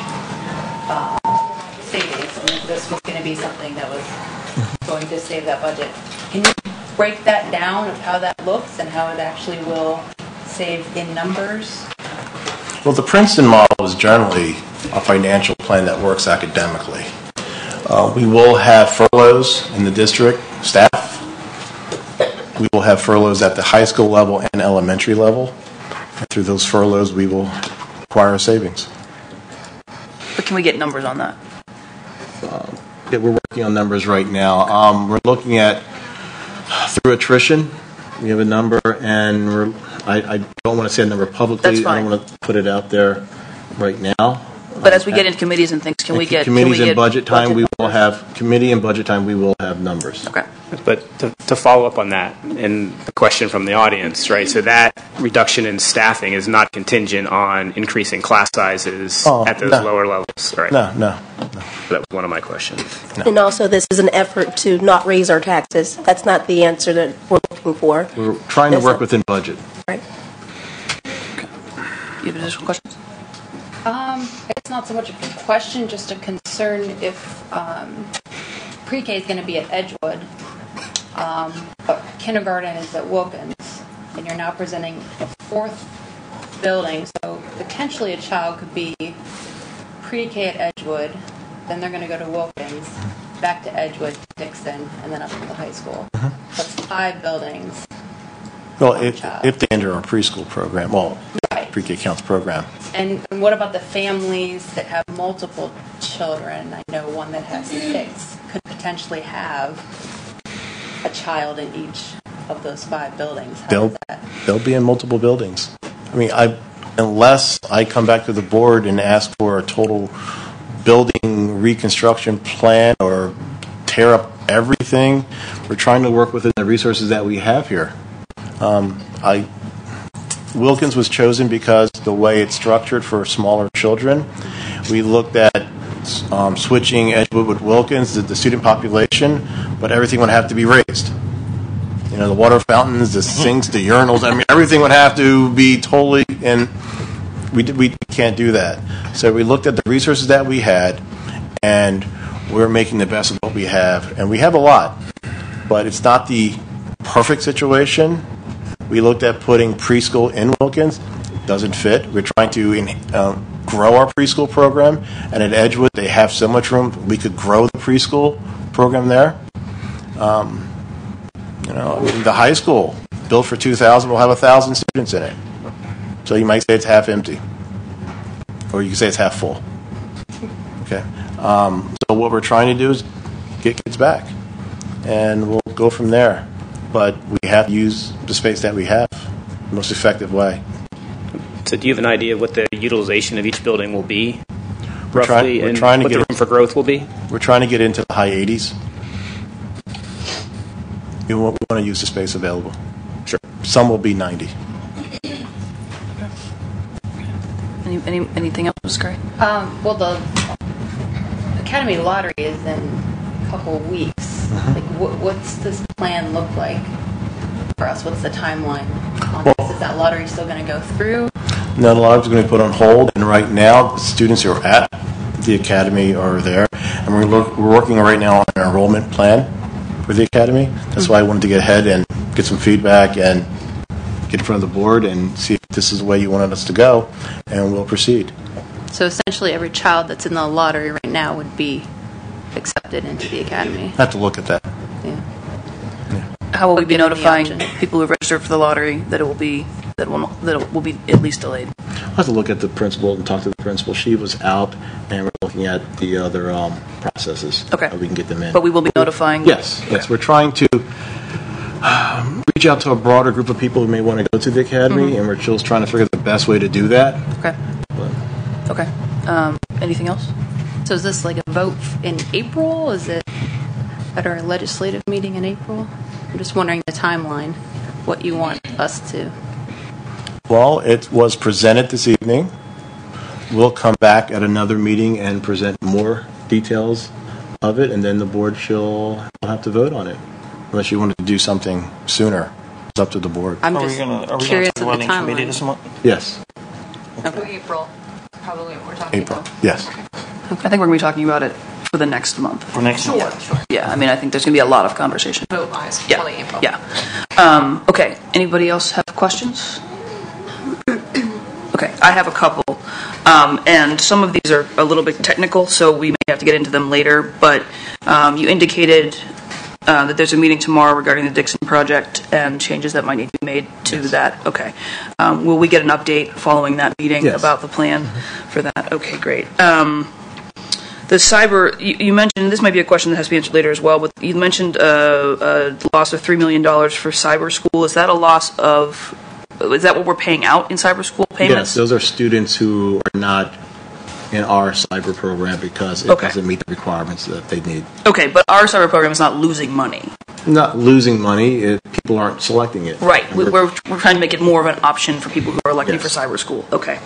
savings, and this was going to be something that was going to save that budget. Can you break that down of how that looks and how it actually will save in numbers? Well, the Princeton model is generally a financial plan that works academically. We will have furloughs in the district staff. We will have furloughs at the high school level and elementary level. And through those furloughs, we will acquire savings. But can we get numbers on that? Yeah, we're working on numbers right now. We're looking at through attrition. We have a number, and I don't want to say a number publicly. That's fine. I don't want to put it out there right now. But as we get into committees and things, can we get committees and budget time? budget We will have committee and budget time. We will have numbers. Okay. But to follow up on that, and the question from the audience, right? So that reduction in staffing is not contingent on increasing class sizes at those lower levels, right? No. That was one of my questions. And also, this is an effort to not raise our taxes. That's not the answer that we're looking for. We're trying to work within budget. Right. Okay. You have additional questions? It's not so much a question, just a concern if pre-K is going to be at Edgewood, but kindergarten is at Wilkins, and you're now presenting a fourth building, so potentially a child could be pre-K at Edgewood, then they're going to go to Wilkins, back to Edgewood, Dixon, and then up to the high school. That's 5 buildings. Well, if they enter our preschool program, pre-K counts program. And what about the families that have multiple children? I know one that has 6 could potentially have a child in each of those 5 buildings. They'll be in multiple buildings. I mean, unless I come back to the board and ask for a total building reconstruction plan or tear up everything, we're trying to work within the resources that we have here. Wilkins was chosen because the way it's structured for smaller children. We looked at switching Edgewood with Wilkins, the student population, but everything would have to be raised. You know, the water fountains, the sinks, the urinals, I mean, everything would have to be totally, and we can't do that. So we looked at the resources that we had, and we're making the best of what we have. And we have a lot, but it's not the perfect situation. We looked at putting preschool in Wilkins. It doesn't fit. We're trying to grow our preschool program. And at Edgewood, they have so much room. We could grow the preschool program there. The high school, built for 2,000, will have 1,000 students in it. So you might say it's half empty. Or you can say it's half full. Okay. So what we're trying to do is get kids back. And we'll go from there. But we have to use the space that we have the most effective way. So do you have an idea of what the utilization of each building will be, We're roughly, trying and to what the room for growth will be? We're trying to get into the high 80s. We want to use the space available. Sure. Some will be 90. Anything else, Ms. Gray? Well, the Academy Lottery is in a couple of weeks. Like, what's this plan look like for us? What's the timeline on this? Is that lottery still going to go through? No, the lottery is going to be put on hold, and right now, the students who are at the Academy are there, and we're working right now on an enrollment plan for the Academy. That's why I wanted to get ahead and get some feedback and get in front of the board and see if this is the way you wanted us to go, and we'll proceed. So essentially, every child that's in the lottery right now would be accepted into the Academy. I have to look at that. How will we be notifying people who register for the lottery that it will be at least delayed? I'll have to look at the principal and talk to the principal. She was out, and we're looking at the other processes. Okay. How we can get them in. But we will be notifying? Yes. We're trying to reach out to a broader group of people who may want to go to the Academy, and we're just trying to figure out the best way to do that. Okay. Anything else? So is this like a vote in April? Is it at our legislative meeting in April? I'm just wondering the timeline, what you want us to... Well, it was presented this evening. We'll come back at another meeting and present more details of it, and then the board will have to vote on it. Unless you wanted to do something sooner. It's up to the board. I'm Are we just gonna curious talk of about the it in committee timeline. this month? Yes. April, probably what we're talking April. about. Yes. I think we're going to be talking about it for the next month. For next month. Sure. Yeah, I mean, I think there's going to be a lot of conversation. Vote-wise, Yeah. probably April. Yeah. Okay. Anybody else have questions? Okay, I have a couple. And some of these are a little bit technical, so we may have to get into them later. But you indicated that there's a meeting tomorrow regarding the Dixon project and changes that might need to be made to that. Okay. Will we get an update following that meeting Yes. about the plan for that? Okay, great. The cyber, you mentioned, this might be a question that has to be answered later as well, but you mentioned a loss of $3 million for cyber school. Is that a loss of, is that what we're paying out in cyber school payments? Yes, those are students who are not in our cyber program because it doesn't meet the requirements that they need. Okay, but our cyber program is not losing money. Not losing money, people aren't selecting it. Right, we're trying to make it more of an option for people who are electing for cyber school. Okay,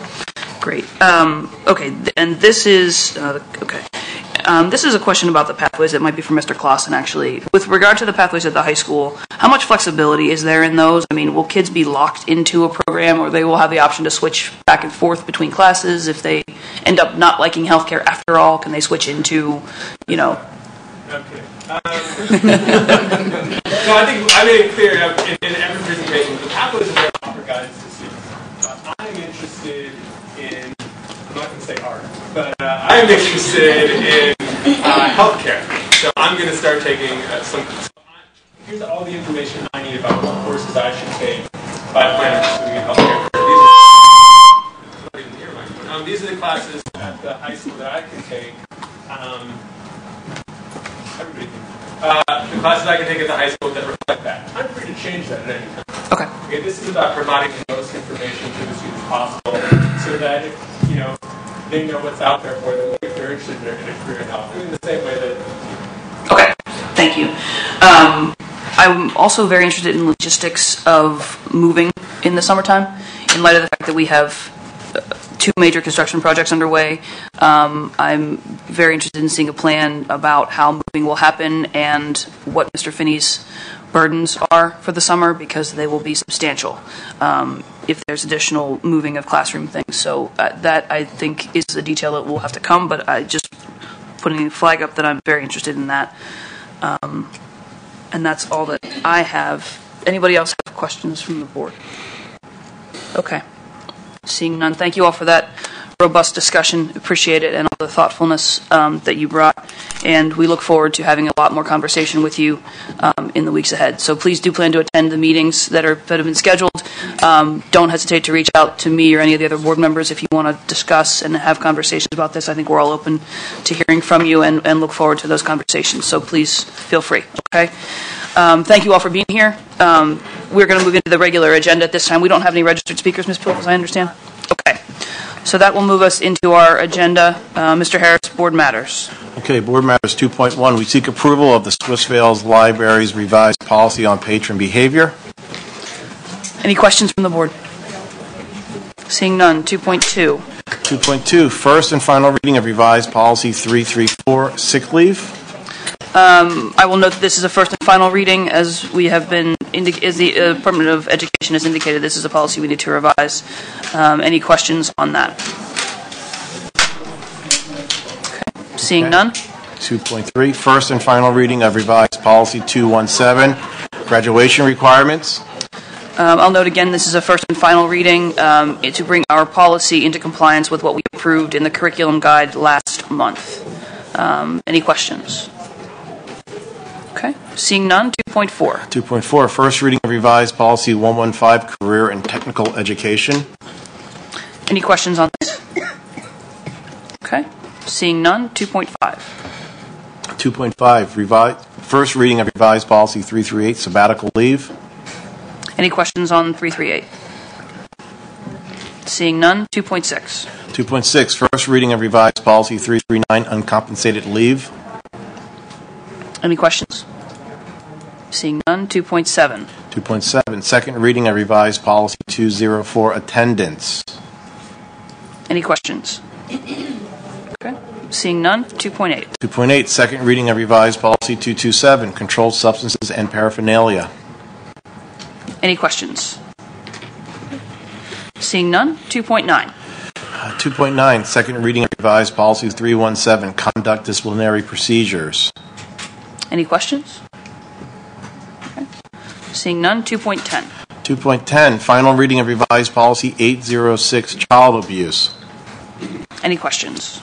great. Okay, and this is, this is a question about the pathways that might be for Mr. Clausen, actually. With regard to the pathways at the high school, how much flexibility is there in those? I mean, will kids be locked into a program, or they will have the option to switch back and forth between classes if they end up not liking healthcare after all? Can they switch into, you know? Okay. So I think I made it clear in every presentation, the pathways are there to offer guidance to students. I'm interested in, I'm not going to say art, but I'm interested in healthcare. So I'm going to start taking here's all the information I need about what courses I should take by planning on pursuing a healthcare career. These are the classes at the high school that I can take. The classes I can take at the high school that reflect that. I'm free to change that at any time. Okay. This is about providing the most information to the students possible, so that if, they know what's out there for them if they're interested in a career in health. In the same way that. Okay, thank you. I'm also very interested in logistics of moving in the summertime, in light of the fact that we have 2 major construction projects underway. I'm very interested in seeing a plan about how moving will happen and what Mr. Finney's burdens are for the summer, because they will be substantial if there's additional moving of classroom things. So that, I think, is a detail that will have to come, but I just putting a flag up that I'm very interested in that. And that's all that I have. Anybody else have questions from the board? Okay. Seeing none, thank you all for that robust discussion. Appreciate it, and all the thoughtfulness that you brought. And we look forward to having a lot more conversation with you in the weeks ahead. So please do plan to attend the meetings that have been scheduled. Don't hesitate to reach out to me or any of the other board members if you want to discuss and have conversations about this. I think we're all open to hearing from you and look forward to those conversations. So please feel free. Okay. Thank you all for being here. We're going to move into the regular agenda at this time. We don't have any registered speakers, Ms. Poole, as I understand. Okay. So that will move us into our agenda. Mr. Harris, Board Matters. Okay, Board Matters 2.1. We seek approval of the Swissvale Library's revised policy on patron behavior. Any questions from the board? Seeing none. 2.2. 2.2. First and final reading of revised policy 334, sick leave. I will note that this is a first and final reading, as we have been, as the Department of Education has indicated, this is a policy we need to revise. Any questions on that? Okay. Seeing none. 2.3, first and final reading of revised policy 217, graduation requirements. I'll note again, this is a first and final reading to bring our policy into compliance with what we approved in the curriculum guide last month. Any questions? Okay. Seeing none, 2.4. 2.4, first reading of revised policy 115, career and technical education. Any questions on this? Okay. Seeing none, 2.5. 2.5, first reading of revised policy 338, sabbatical leave. Any questions on 338? Seeing none, 2.6. 2.6, first reading of revised policy 339, uncompensated leave. Any questions? Seeing none, 2.7. 2.7, second reading of revised policy 204, attendance. Any questions? Okay. Seeing none, 2.8. 2.8, second reading of revised policy 227, controlled substances and paraphernalia. Any questions? Seeing none, 2.9. 2.9, second reading of revised policy 317, conduct disciplinary procedures. Any questions? Okay. Seeing none, 2.10. 2.10, final reading of revised policy 806, child abuse. Any questions?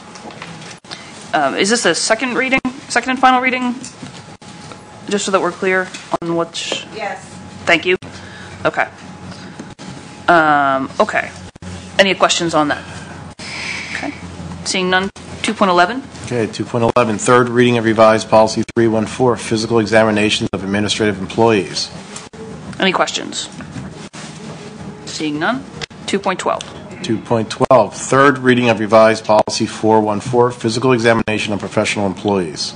Is this a second and final reading? Just so that we're clear on which... Yes. Thank you. Okay. Okay. Any questions on that? Okay. Seeing none, 2.11. Okay, 2.11, third reading of revised policy 314, physical examinations of administrative employees. Any questions? Seeing none, 2.12. 2.12, third reading of revised policy 414, physical examination of professional employees.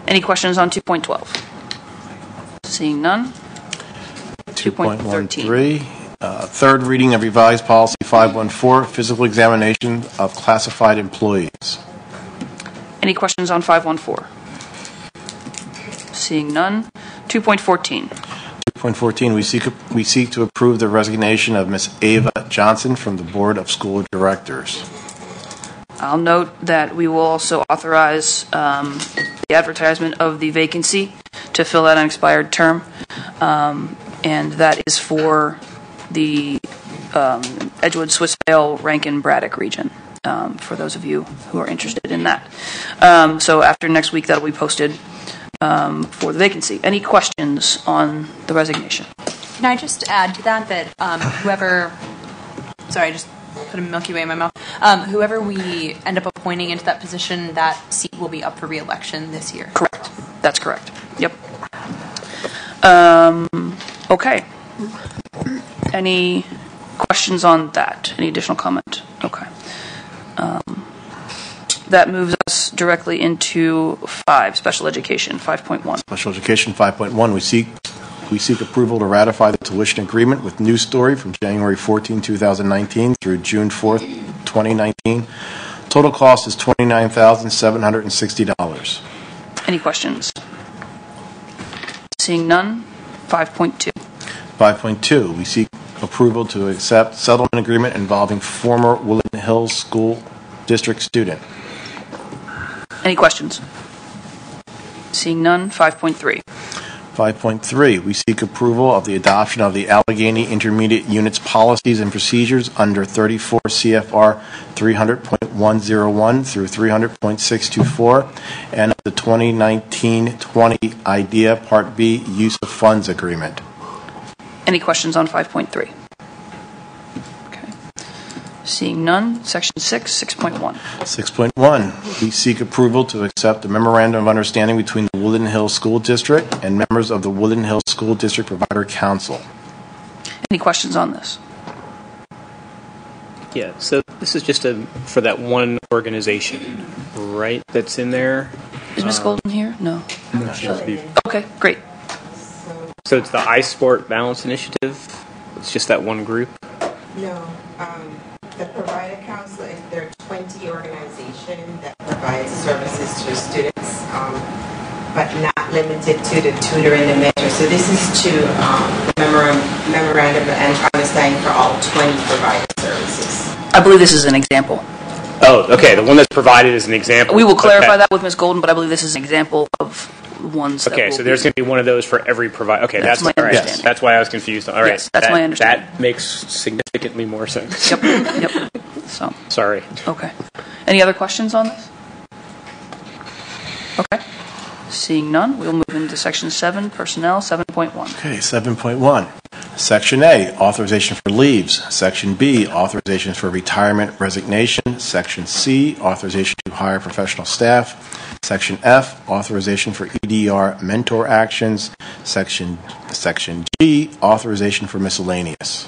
Any questions on 2.12? Seeing none, 2.13, third reading of revised policy 514, physical examination of classified employees. Any questions on 514? Seeing none, 2.14. 2.14, we seek to approve the resignation of Ms. Ava Johnson from the Board of School Directors. I'll note that we will also authorize the advertisement of the vacancy to fill that unexpired term, and that is for the Edgewood, Swissvale, Rankin, Braddock region, for those of you who are interested in that. So after next week, that'll be posted for the vacancy. Any questions on the resignation? Can I just add to that whoever, sorry, I just put a Milky Way in my mouth. Whoever we end up appointing into that position, that seat will be up for re-election this year. Correct. That's correct. Yep. Okay. Any questions on that? Any additional comment? Okay. That moves us directly into 5, special education, 5.1. Special education 5.1, we seek approval to ratify the tuition agreement with New Story from January 14, 2019 through June 4, 2019. Total cost is $29,760. Any questions? Seeing none, 5.2. 5.2, we seek approval to accept settlement agreement involving former Woodland Hills School District student. Any questions? Seeing none, 5.3. 5.3, we seek approval of the adoption of the Allegheny Intermediate Unit's policies and procedures under 34 CFR 300.101 through 300.624 and the 2019-20 IDEA Part B Use of Funds Agreement. Any questions on 5.3? Okay. Seeing none, section 6, 6.1. 6.1, we seek approval to accept the memorandum of understanding between the Woodland Hills School District and members of the Woodland Hills School District Provider Council. Any questions on this? Yeah, so this is just for that one organization, right, that's in there? Is Ms. Golden here? No. Okay, great. So it's the iSport Balance Initiative? It's just that one group? No. The Provider Council is their 20 organization that provides services to students, but not limited to the tutor and the mentor. So this is to memorandum and understanding for all 20 provider services. I believe this is an example. Oh, okay. The one that's provided is an example. We will clarify that with Ms. Golden, but I believe this is an example of ones that okay, so there's going to be one of those for every provider. Okay, that's my understanding. Yes. That's why I was confused. All right, yes, that's my understanding. That makes significantly more sense. Yep. So sorry. Okay. Any other questions on this? Okay. Seeing none, we'll move into section 7, personnel, 7.1. Okay, 7.1. Section A, authorization for leaves. Section B, authorization for retirement, resignation. Section C, authorization to hire professional staff. Section F, authorization for EDR mentor actions. Section G, authorization for miscellaneous.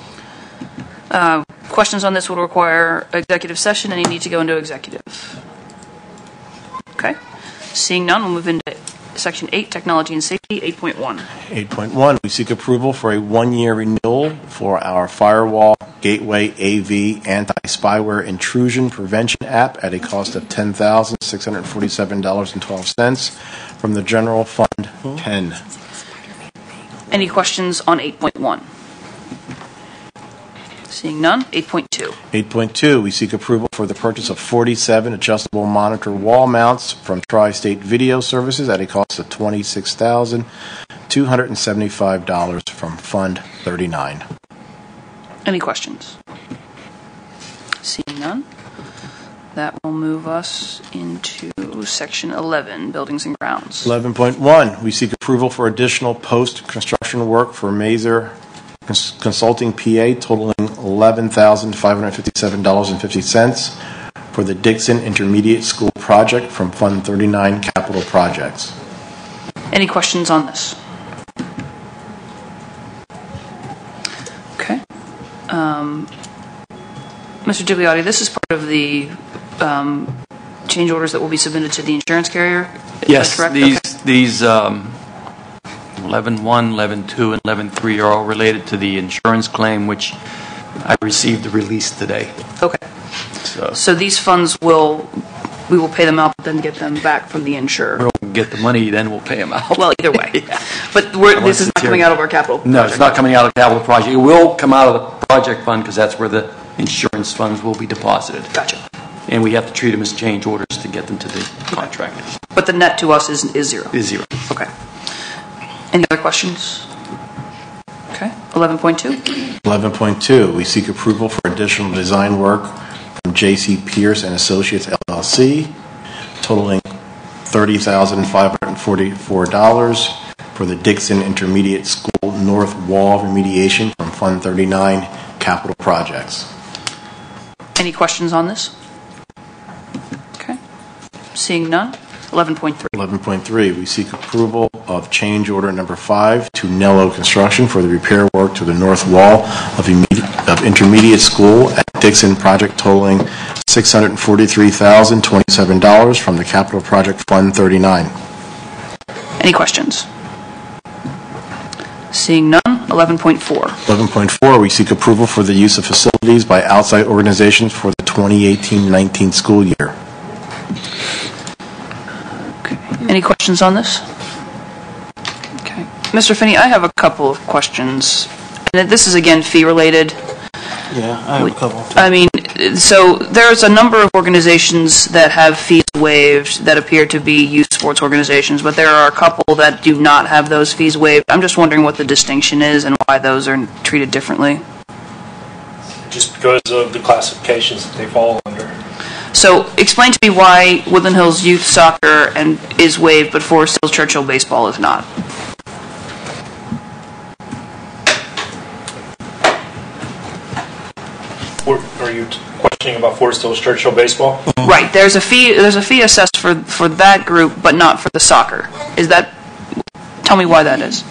Questions on this will require executive session, and you need to go into executive. Okay. Seeing none, we'll move into Section 8, Technology and Safety, 8.1. 8.1, we seek approval for a one-year renewal for our Firewall Gateway AV Anti-Spyware Intrusion Prevention app at a cost of $10,647.12 from the General Fund 10. Any questions on 8.1? Seeing none, 8.2. 8.2, we seek approval for the purchase of 47 adjustable monitor wall mounts from Tri-State Video Services at a cost of $26,275 from Fund 39. Any questions? Seeing none, that will move us into Section 11, Buildings and Grounds. 11.1, we seek approval for additional post-construction work for Mazer Consulting PA totaling $11,557.50 for the Dixon Intermediate School project from Fund 39 Capital Projects. Any questions on this? Okay. Mr. Gigliotti, this is part of the change orders that will be submitted to the insurance carrier? Yes, correct? these 11.1, 11.2, and 11.3 are all related to the insurance claim, which I received the release today. Okay. So these funds we will pay them out, but then get them back from the insurer. We'll get the money, then we'll pay them out. Well, either way. Yeah. But this is not coming out of our capital project. No, it's not coming out of the capital project. It will come out of the project fund because that's where the insurance funds will be deposited. Gotcha. And we have to treat them as change orders to get them to the contractors. But the net to us is zero? Is zero. Okay. Any other questions? Okay. 11.2. 11.2, we seek approval for additional design work from J.C. Pierce and Associates LLC, totaling $30,544 for the Dixon Intermediate School North Wall remediation from Fund 39 Capital Projects. Any questions on this? Okay. Seeing none. 11.3. 11.3, we seek approval of change order number 5 to Nello Construction for the repair work to the north wall of Intermediate School at Dixon project totaling $643,027 from the Capital Project Fund 39. Any questions? Seeing none. 11.4. 11.4, we seek approval for the use of facilities by outside organizations for the 2018-19 school year. Any questions on this? Okay. Mr. Finney, I have a couple of questions. And this is, again, fee-related. Yeah, I have a couple. I mean, so there's a number of organizations that have fees waived that appear to be youth sports organizations, but there are a couple that do not have those fees waived. I'm just wondering what the distinction is and why those are treated differently. Just because of the classifications that they fall under. So explain to me why Woodland Hills youth soccer is waived, but Forest Hills Churchill baseball is not. Are you questioning about Forest Hills Churchill baseball? Right. There's a fee assessed for that group, but not for the soccer. Tell me why that is.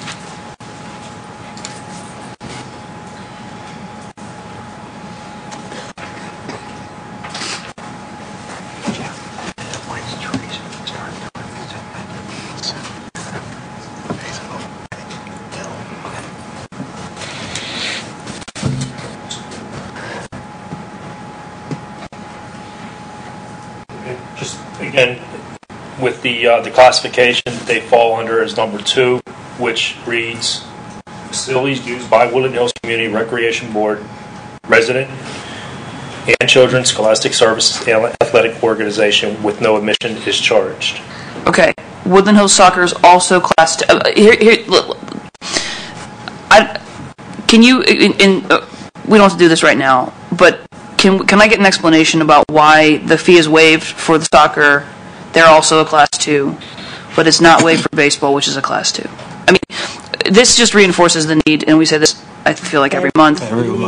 Just again, with the classification, they fall under as number 2, which reads facilities used by Woodland Hills Community Recreation Board, resident and children's scholastic services and athletic organization with no admission is charged. Okay. Woodland Hills Soccer is also class 2. Can you? We don't have to do this right now, but can I get an explanation about why the fee is waived for the soccer? They're also a class 2, but it's not waived for baseball, which is a class 2. I mean, this just reinforces the need, and we say this, I feel like every month.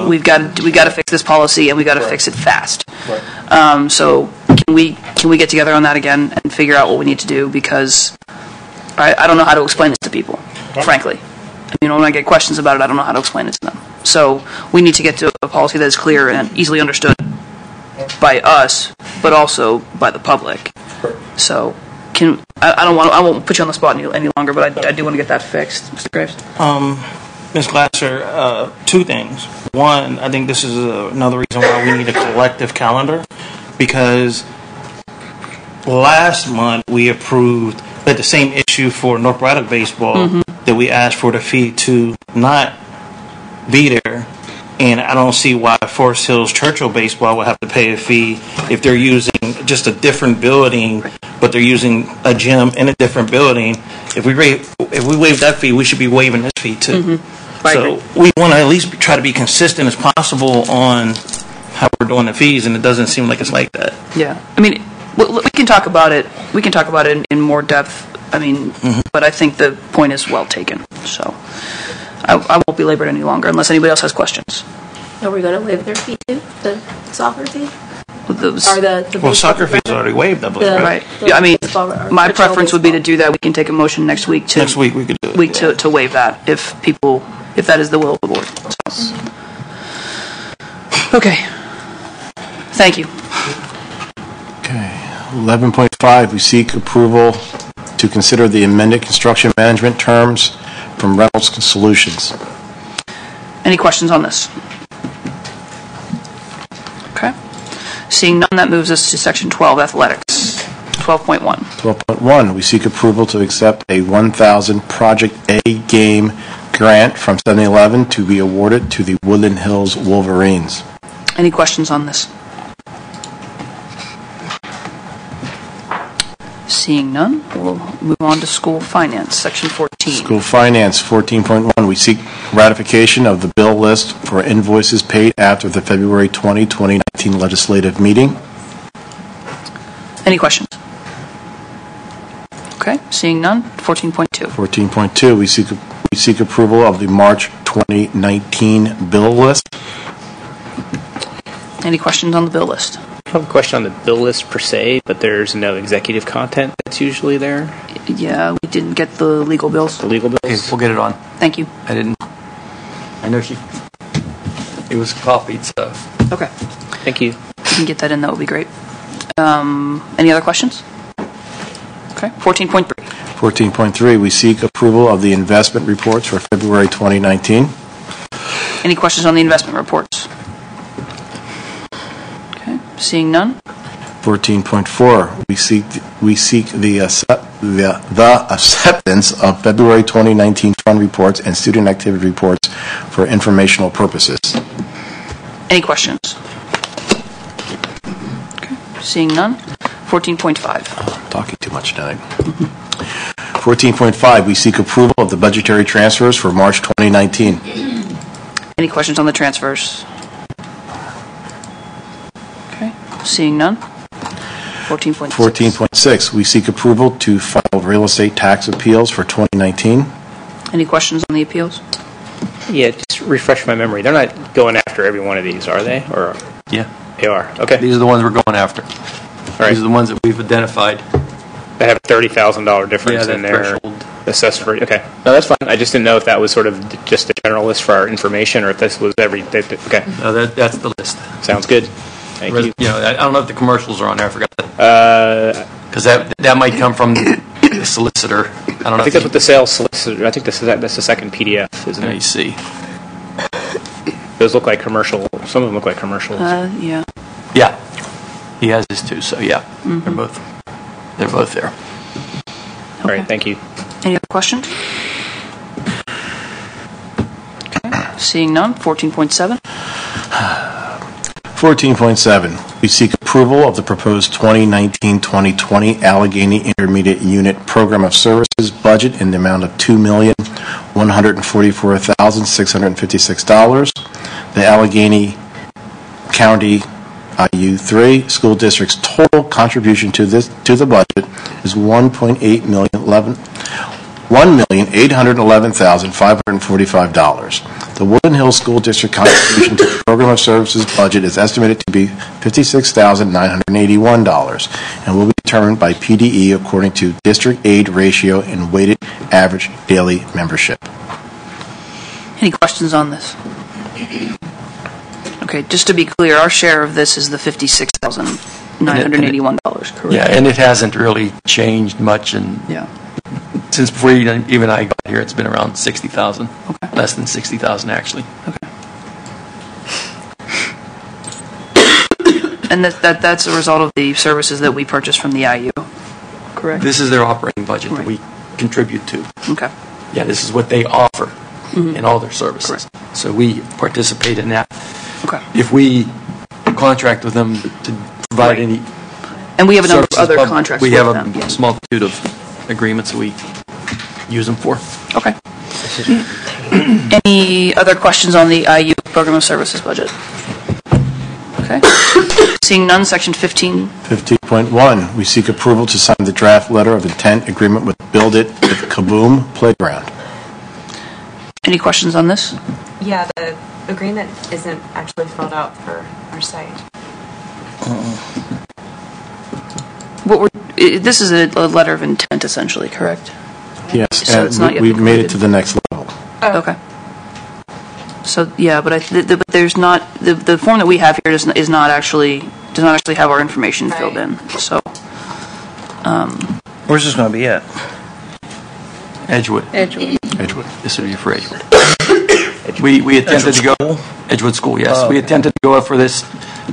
We got to fix this policy, and we got to fix it fast. Right. So can we get together on that again and figure out what we need to do, because I don't know how to explain this to people, frankly. I mean, when I get questions about it, I don't know how to explain it to them. So we need to get to a policy that is clear and easily understood by us, but also by the public. So I won't put you on the spot any longer, but I do want to get that fixed, Mr. Graves. Ms. Glasser, two things. One, I think this is another reason why we need a collective calendar, because last month we approved the same issue for North Braddock baseball that we asked for the fee to not be there, and I don't see why Forest Hills Churchill baseball would have to pay a fee if they're using just a different building, but they're using a gym in a different building. If we waive that fee, we should be waiving this fee too. So we want to at least try to be consistent as possible on how we're doing the fees, and it doesn't seem like it's like that. Yeah, I mean, we can talk about it. We can talk about it in more depth. I mean, but I think the point is well taken. So I won't belabor it any longer unless anybody else has questions. Are we going to waive their fee too? The soccer fee? Well, soccer fees are already waived, I believe. Right. Yeah, I mean, my preference would be to do that. We can take a motion next week to we could do it, to waive that if that is the will of the board. So. Okay. Thank you. Okay. 11.5, we seek approval to consider the amended construction management terms from Reynolds Solutions. Any questions on this? Okay. Seeing none, that moves us to Section 12, Athletics. 12.1. 12.1, we seek approval to accept a 1,000 Project A game grant from 7-Eleven to be awarded to the Woodland Hills Wolverines. Any questions on this? Seeing none, we'll move on to school finance, Section 14. School finance, 14.1, we seek ratification of the bill list for invoices paid after the February 20, 2019 legislative meeting. Any questions? Okay, seeing none, 14.2. 14.2, we seek approval of the March 2019 bill list. Any questions on the bill list? I have a question on the bill list per se, but there's no executive content that's usually there. Yeah, we didn't get the legal bills. The legal bills? Okay, we'll get it on. Thank you. I know it was copied, so. Okay. Thank you. If you can get that in, that would be great. Any other questions? Okay, 14.3. 14.3, we seek approval of the investment reports for February 2019. Any questions on the investment reports? Okay, seeing none. 14.4, we seek the acceptance of February 2019 fund reports and student activity reports for informational purposes. Any questions? Okay, seeing none. 14.5. I'm talking too much tonight. 14.5, we seek approval of the budgetary transfers for March 2019. Any questions on the transfers? Okay, seeing none. 14.6. 14.6, we seek approval to file real estate tax appeals for 2019. Any questions on the appeals? Yeah, just refresh my memory. They're not going after every one of these, are they? Or Yeah. They are. Okay. These are the ones we're going after. All right. These are the ones that we've identified. They have a $30,000 difference in their threshold. assessed for. Okay. No, that's fine. I just didn't know if that was sort of just a general list for our information or if this was every. Okay. No, that's the list. Sounds good. Thank you. You know, I don't know if the commercials are on there. I forgot that. Because that might come from the solicitor. I don't know. I think that's what the sales solicitor. I think that's the second PDF, isn't it? You see. Those look like commercial. Some of them look like commercials. Yeah. Yeah. He has his too. So yeah, they're both there. All right. Thank you. Any other questions? Okay. Seeing none. 14.7. 14.7, we seek approval of the proposed 2019-2020 Allegheny Intermediate Unit Program of Services budget in the amount of $2,144,656. The Allegheny County IU3 school district's total contribution to the budget is $1,811,545. The Woodland Hills School District contribution to the Program of Services budget is estimated to be $56,981 and will be determined by PDE according to district aid ratio and weighted average daily membership. Any questions on this? Okay, just to be clear, our share of this is the $56,000. $981, correct? Yeah, and it hasn't really changed much, and since before even I got here, it's been around 60,000. Okay. Less than 60,000 actually. Okay. And that's a result of the services that we purchased from the IU, correct? This is their operating budget that we contribute to. Okay. Yeah, this is what they offer in all their services. Correct. So we participate in that. Okay. If we contract with them to provide any, and we have a number of services, other contracts we with have them, a yes. multitude of agreements that we use them for. Okay. Any other questions on the IU Program of Services budget? Okay. Seeing none, section 15. 15.1, we seek approval to sign the draft letter of intent agreement with Build It with Kaboom Playground. Any questions on this? Yeah, the agreement isn't actually filled out for our site. This is a letter of intent, essentially, correct? Yes, So it's not and yet we've made it completed. to the next level. Okay. So yeah, but but there's not the form that we have here does not actually have our information filled in. So. Where's this going to be at? Edgewood. Edgewood. This would be for Edgewood. We attempted to go Edgewood School. Yes, we attempted to go up for this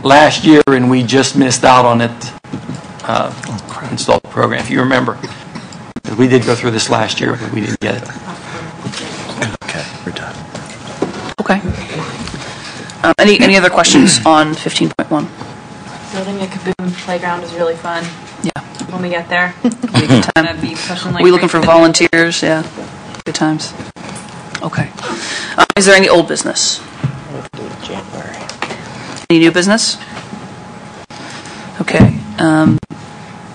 last year, and we just missed out on it. Installed the program, if you remember. We did go through this last year, but we didn't get it. Okay, we're done. Okay. Any other questions on 15.1? Building a Kaboom playground is really fun. Yeah. When we get there. Gonna be pushing like we looking crazy. for volunteers? Yeah. Good times. Okay. Is there any old business? Any new business? Okay.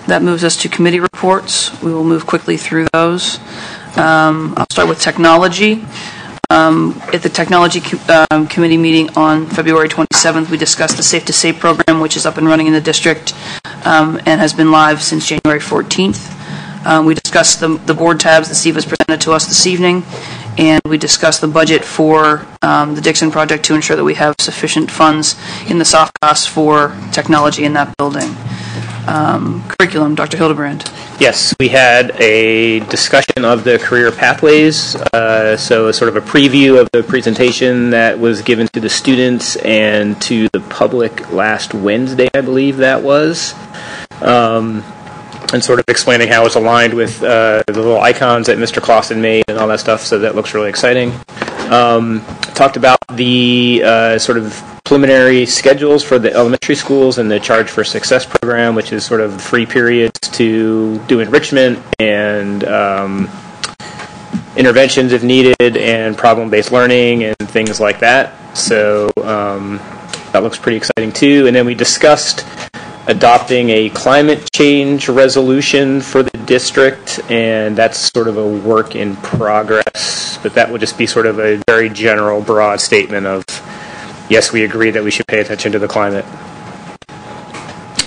That moves us to committee reports. We will move quickly through those. I'll start with technology. At the technology committee meeting on February 27th, we discussed the Safe to Safe program, which is up and running in the district and has been live since January 14th. We discussed the board tabs that Steve has presented to us this evening, and we discussed the budget for the Dixon project to ensure that we have sufficient funds in the soft costs for technology in that building. Curriculum, Dr. Hildebrand. Yes, we had a discussion of the career pathways, so sort of a preview of the presentation that was given to the students and to the public last Wednesday, I believe that was, and sort of explaining how it's aligned with the little icons that Mr. Clausen made and all that stuff, so that looks really exciting. Talked about the sort of preliminary schedules for the elementary schools and the Charge for Success program, which is sort of free periods to do enrichment and interventions if needed and problem-based learning and things like that. So that looks pretty exciting too. And then we discussed adopting a climate change resolution for the district, and that's sort of a work in progress, but that would just be sort of a very general, broad statement of, yes, we agree that we should pay attention to the climate.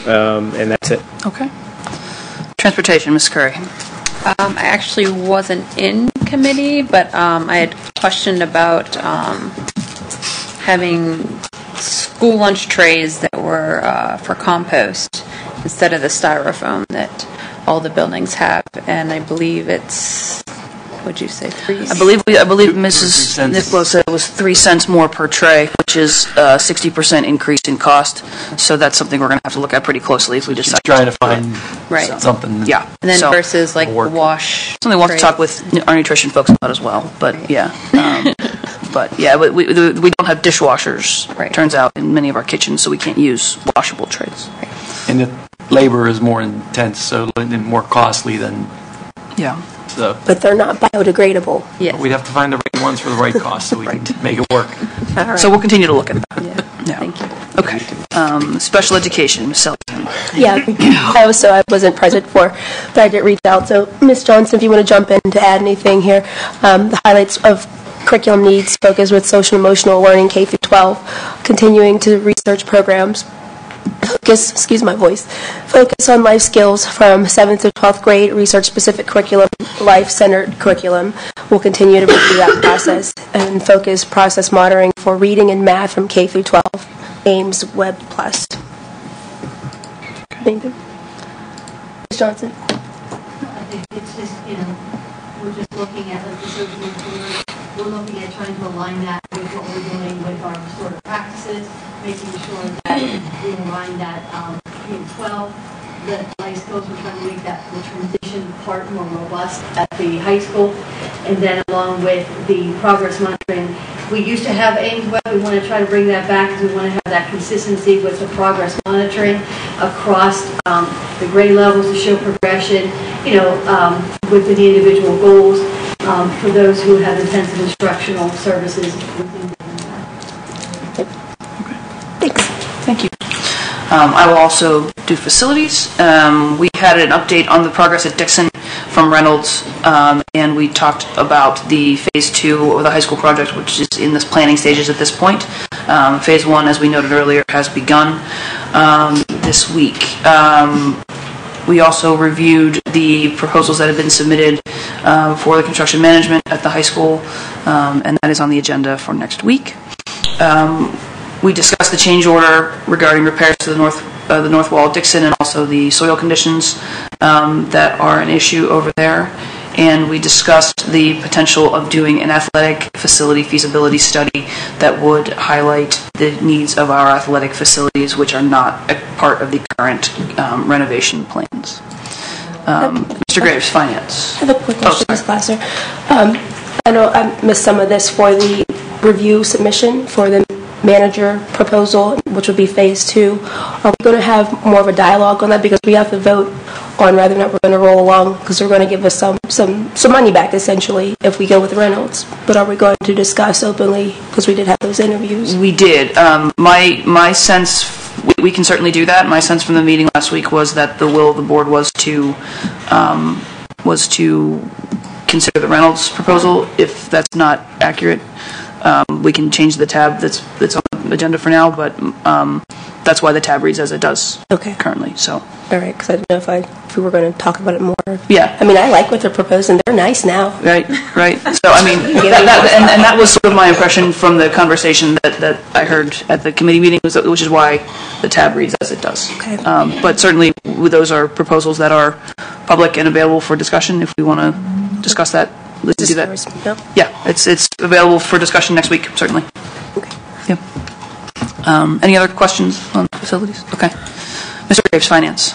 And that's it. Okay. Transportation, Ms. Curry. I actually wasn't in committee, but I had questioned about having school lunch trays that were for compost instead of the styrofoam that all the buildings have, and I believe it's, what'd you say, 3? I believe Mrs. Nicholas said it was 3 cents more per tray, which is a 60% increase in cost. So that's something we're going to have to look at pretty closely if we decide. Trying to find Right. something. Yeah. And then So- versus like wash. Something we'll have to trays. talk with our nutrition folks about as well. But yeah, but we don't have dishwashers. Right. Turns out in many of our kitchens, so we can't use washable trays. And the labor is more intense, so and more costly than. Yeah. So. But they're not biodegradable. Yes. We'd have to find the right ones for the right cost so we can make it work. All right. So we'll continue to look at that. Yeah. Thank you. Okay. Special education, Ms. Selton. Yeah, I wasn't present for, but I did reach out. So, Ms. Johnson, if you want to jump in to add anything here, the highlights of curriculum needs focus with social emotional learning K through 12, continuing to research programs. Focus on life skills from 7th to 12th grade, research-specific curriculum, life-centered curriculum. We'll continue to review that process and focus process monitoring for reading and math from K through 12, AIMS Web Plus. Okay. Maybe. Ms. Johnson? I think it's just, we're just looking at like the social work. We're looking at trying to align that with what we're doing with our restorative practices, making sure that we align that in 12, the life skills, we're trying to make that the transition part more robust at the high school, and then along with the progress monitoring. We used to have aims, but we want to try to bring that back because we want to have that consistency with the progress monitoring across the grade levels to show progression, with the individual goals for those who have intensive instructional services within Thank you. I will also do facilities. We had an update on the progress at Dixon from Reynolds, and we talked about the phase 2 of the high school project, which is in this planning stages at this point. Phase 1, as we noted earlier, has begun this week. We also reviewed the proposals that have been submitted for the construction management at the high school, and that is on the agenda for next week. We discussed the change order regarding repairs to the north wall of Dixon and also the soil conditions that are an issue over there. And we discussed the potential of doing an athletic facility feasibility study that would highlight the needs of our athletic facilities, which are not a part of the current renovation plans. Mr. Graves, Finance. I have a quick question, Ms. Glasser. I know I missed some of this for the review submission for the manager proposal, which would be phase 2. Are we going to have more of a dialogue on that? Because we have to vote on whether or not we're going to roll along, because they're going to give us some money back, essentially, if we go with Reynolds. But are we going to discuss openly, because we did have those interviews? We did. My sense, we can certainly do that. My sense from the meeting last week was that the will of the board was to consider the Reynolds proposal. If that's not accurate, we can change the tab that's on the agenda for now, but that's why the tab reads as it does currently. So. All right, because I didn't know if we were going to talk about it more. Yeah. I mean, I like what they're proposing. They're nice now. Right. So, I mean, that was sort of my impression from the conversation that I heard at the committee meeting, which is why the tab reads as it does. Okay. But certainly, those are proposals that are public and available for discussion. If we want to discuss that, let's do that. No? Yeah, it's available for discussion next week, certainly. Okay. Yeah. Any other questions on facilities? Okay. Mr. Graves, Finance.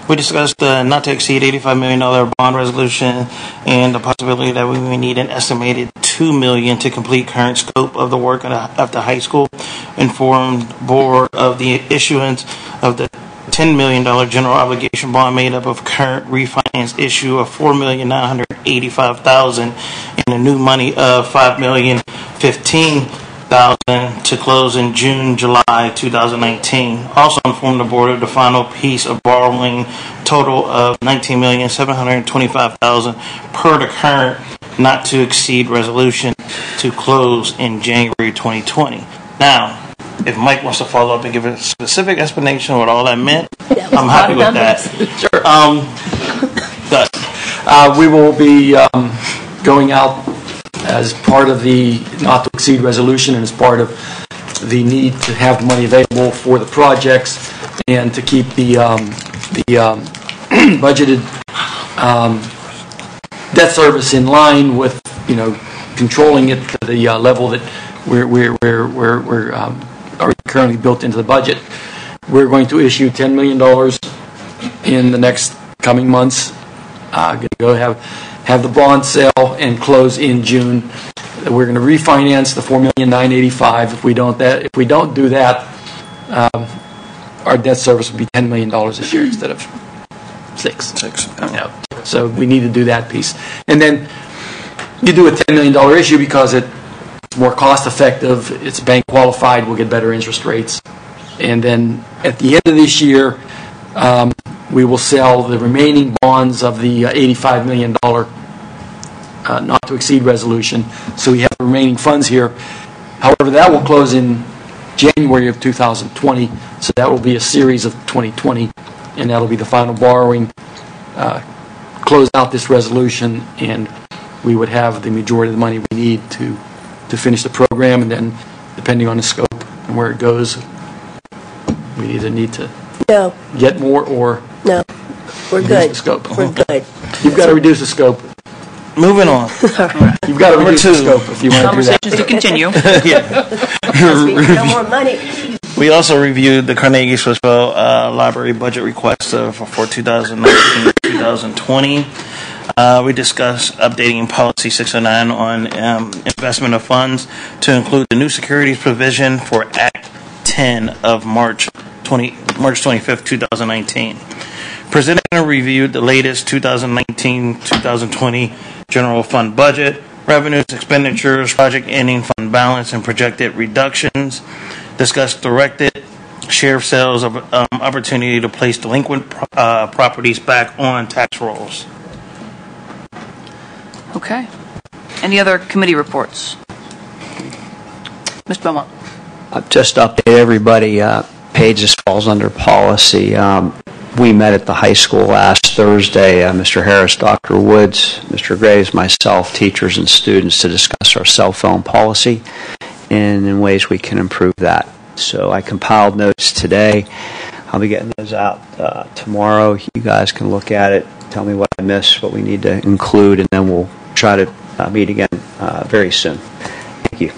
We discussed the not to exceed $85 million bond resolution and the possibility that we may need an estimated $2 million to complete current scope of the work at the high school. Informed board of the issuance of the $10 million general obligation bond made up of current refinance issue of $4,985,000 and the new money of $5,015,000 to close in July 2019. Also informed the board of the final piece of borrowing total of $19,725,000 per the current not to exceed resolution to close in January 2020. Now, if Mike wants to follow up and give a specific explanation of what all that meant, I'm happy with that. Sure. We will be going out as part of the not to exceed resolution and as part of the need to have the money available for the projects and to keep the budgeted debt service in line with controlling it to the level that we're already currently built into the budget. We're going to issue $10 million in the next coming months. Going to go have the bond sale and close in June. We're going to refinance the $4,985,000. If we don't do that, our debt service will be $10 million this year instead of six. So we need to do that piece. And then you do a $10 million issue because it's more cost effective. It's bank qualified. We'll get better interest rates. And then at the end of this year, we will sell the remaining bonds of the $85 million not to exceed resolution. So we have the remaining funds here. However, that will close in January of 2020. So that will be a series of 2020, and that'll be the final borrowing. Close out this resolution, and we would have the majority of the money we need to finish the program, and then depending on the scope and where it goes, We either need to No, get more or no, we're reduce good. the scope. We're good. You've got to reduce the scope. Moving on. You've got to Number reduce two. the scope if you want to do that. Conversations to continue. Because we need no more money. We also reviewed the Carnegie Swissville Library budget request for 2019-2020. We discussed updating Policy 609 on investment of funds to include the new securities provision for Act 10 of March 25th, 2019. Presented and reviewed the latest 2019-2020 general fund budget, revenues, expenditures, project ending fund balance, and projected reductions. Discussed directed sheriff sales of opportunity to place delinquent properties back on tax rolls. Okay. Any other committee reports? Mr. Beaumont. Just to update everybody, Pages falls under policy. We met at the high school last Thursday, Mr. Harris, Dr. Woods, Mr. Graves, myself, teachers and students, to discuss our cell phone policy and in ways we can improve that. So I compiled notes today. I'll be getting those out tomorrow. You guys can look at it, tell me what I missed, what we need to include, and then we'll try to meet again very soon. Thank you.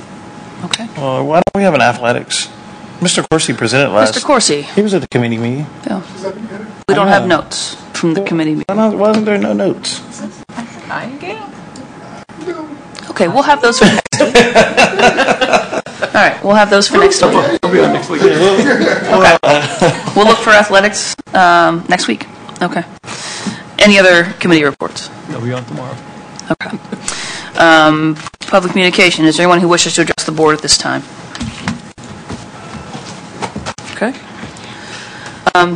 Okay. Well, why don't we have an athletics? Mr. Corsi presented last. Mr. Corsi. He was at the committee meeting. Yeah. We don't have notes from the committee meeting. Why wasn't there no notes? Okay, we'll have those for next week. All right, we'll have those for next week. We'll be on next week. Okay. We'll look for athletics next week. Okay. Any other committee reports? They'll be on tomorrow. Okay. Public communication. Is there anyone who wishes to address the board at this time? Okay.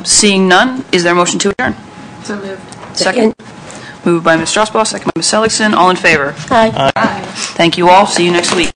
Seeing none, is there a motion to adjourn? So moved. Second. Moved by Ms. Strasbaugh, second by Ms. Seligson. All in favor? Aye. Thank you all. See you next week.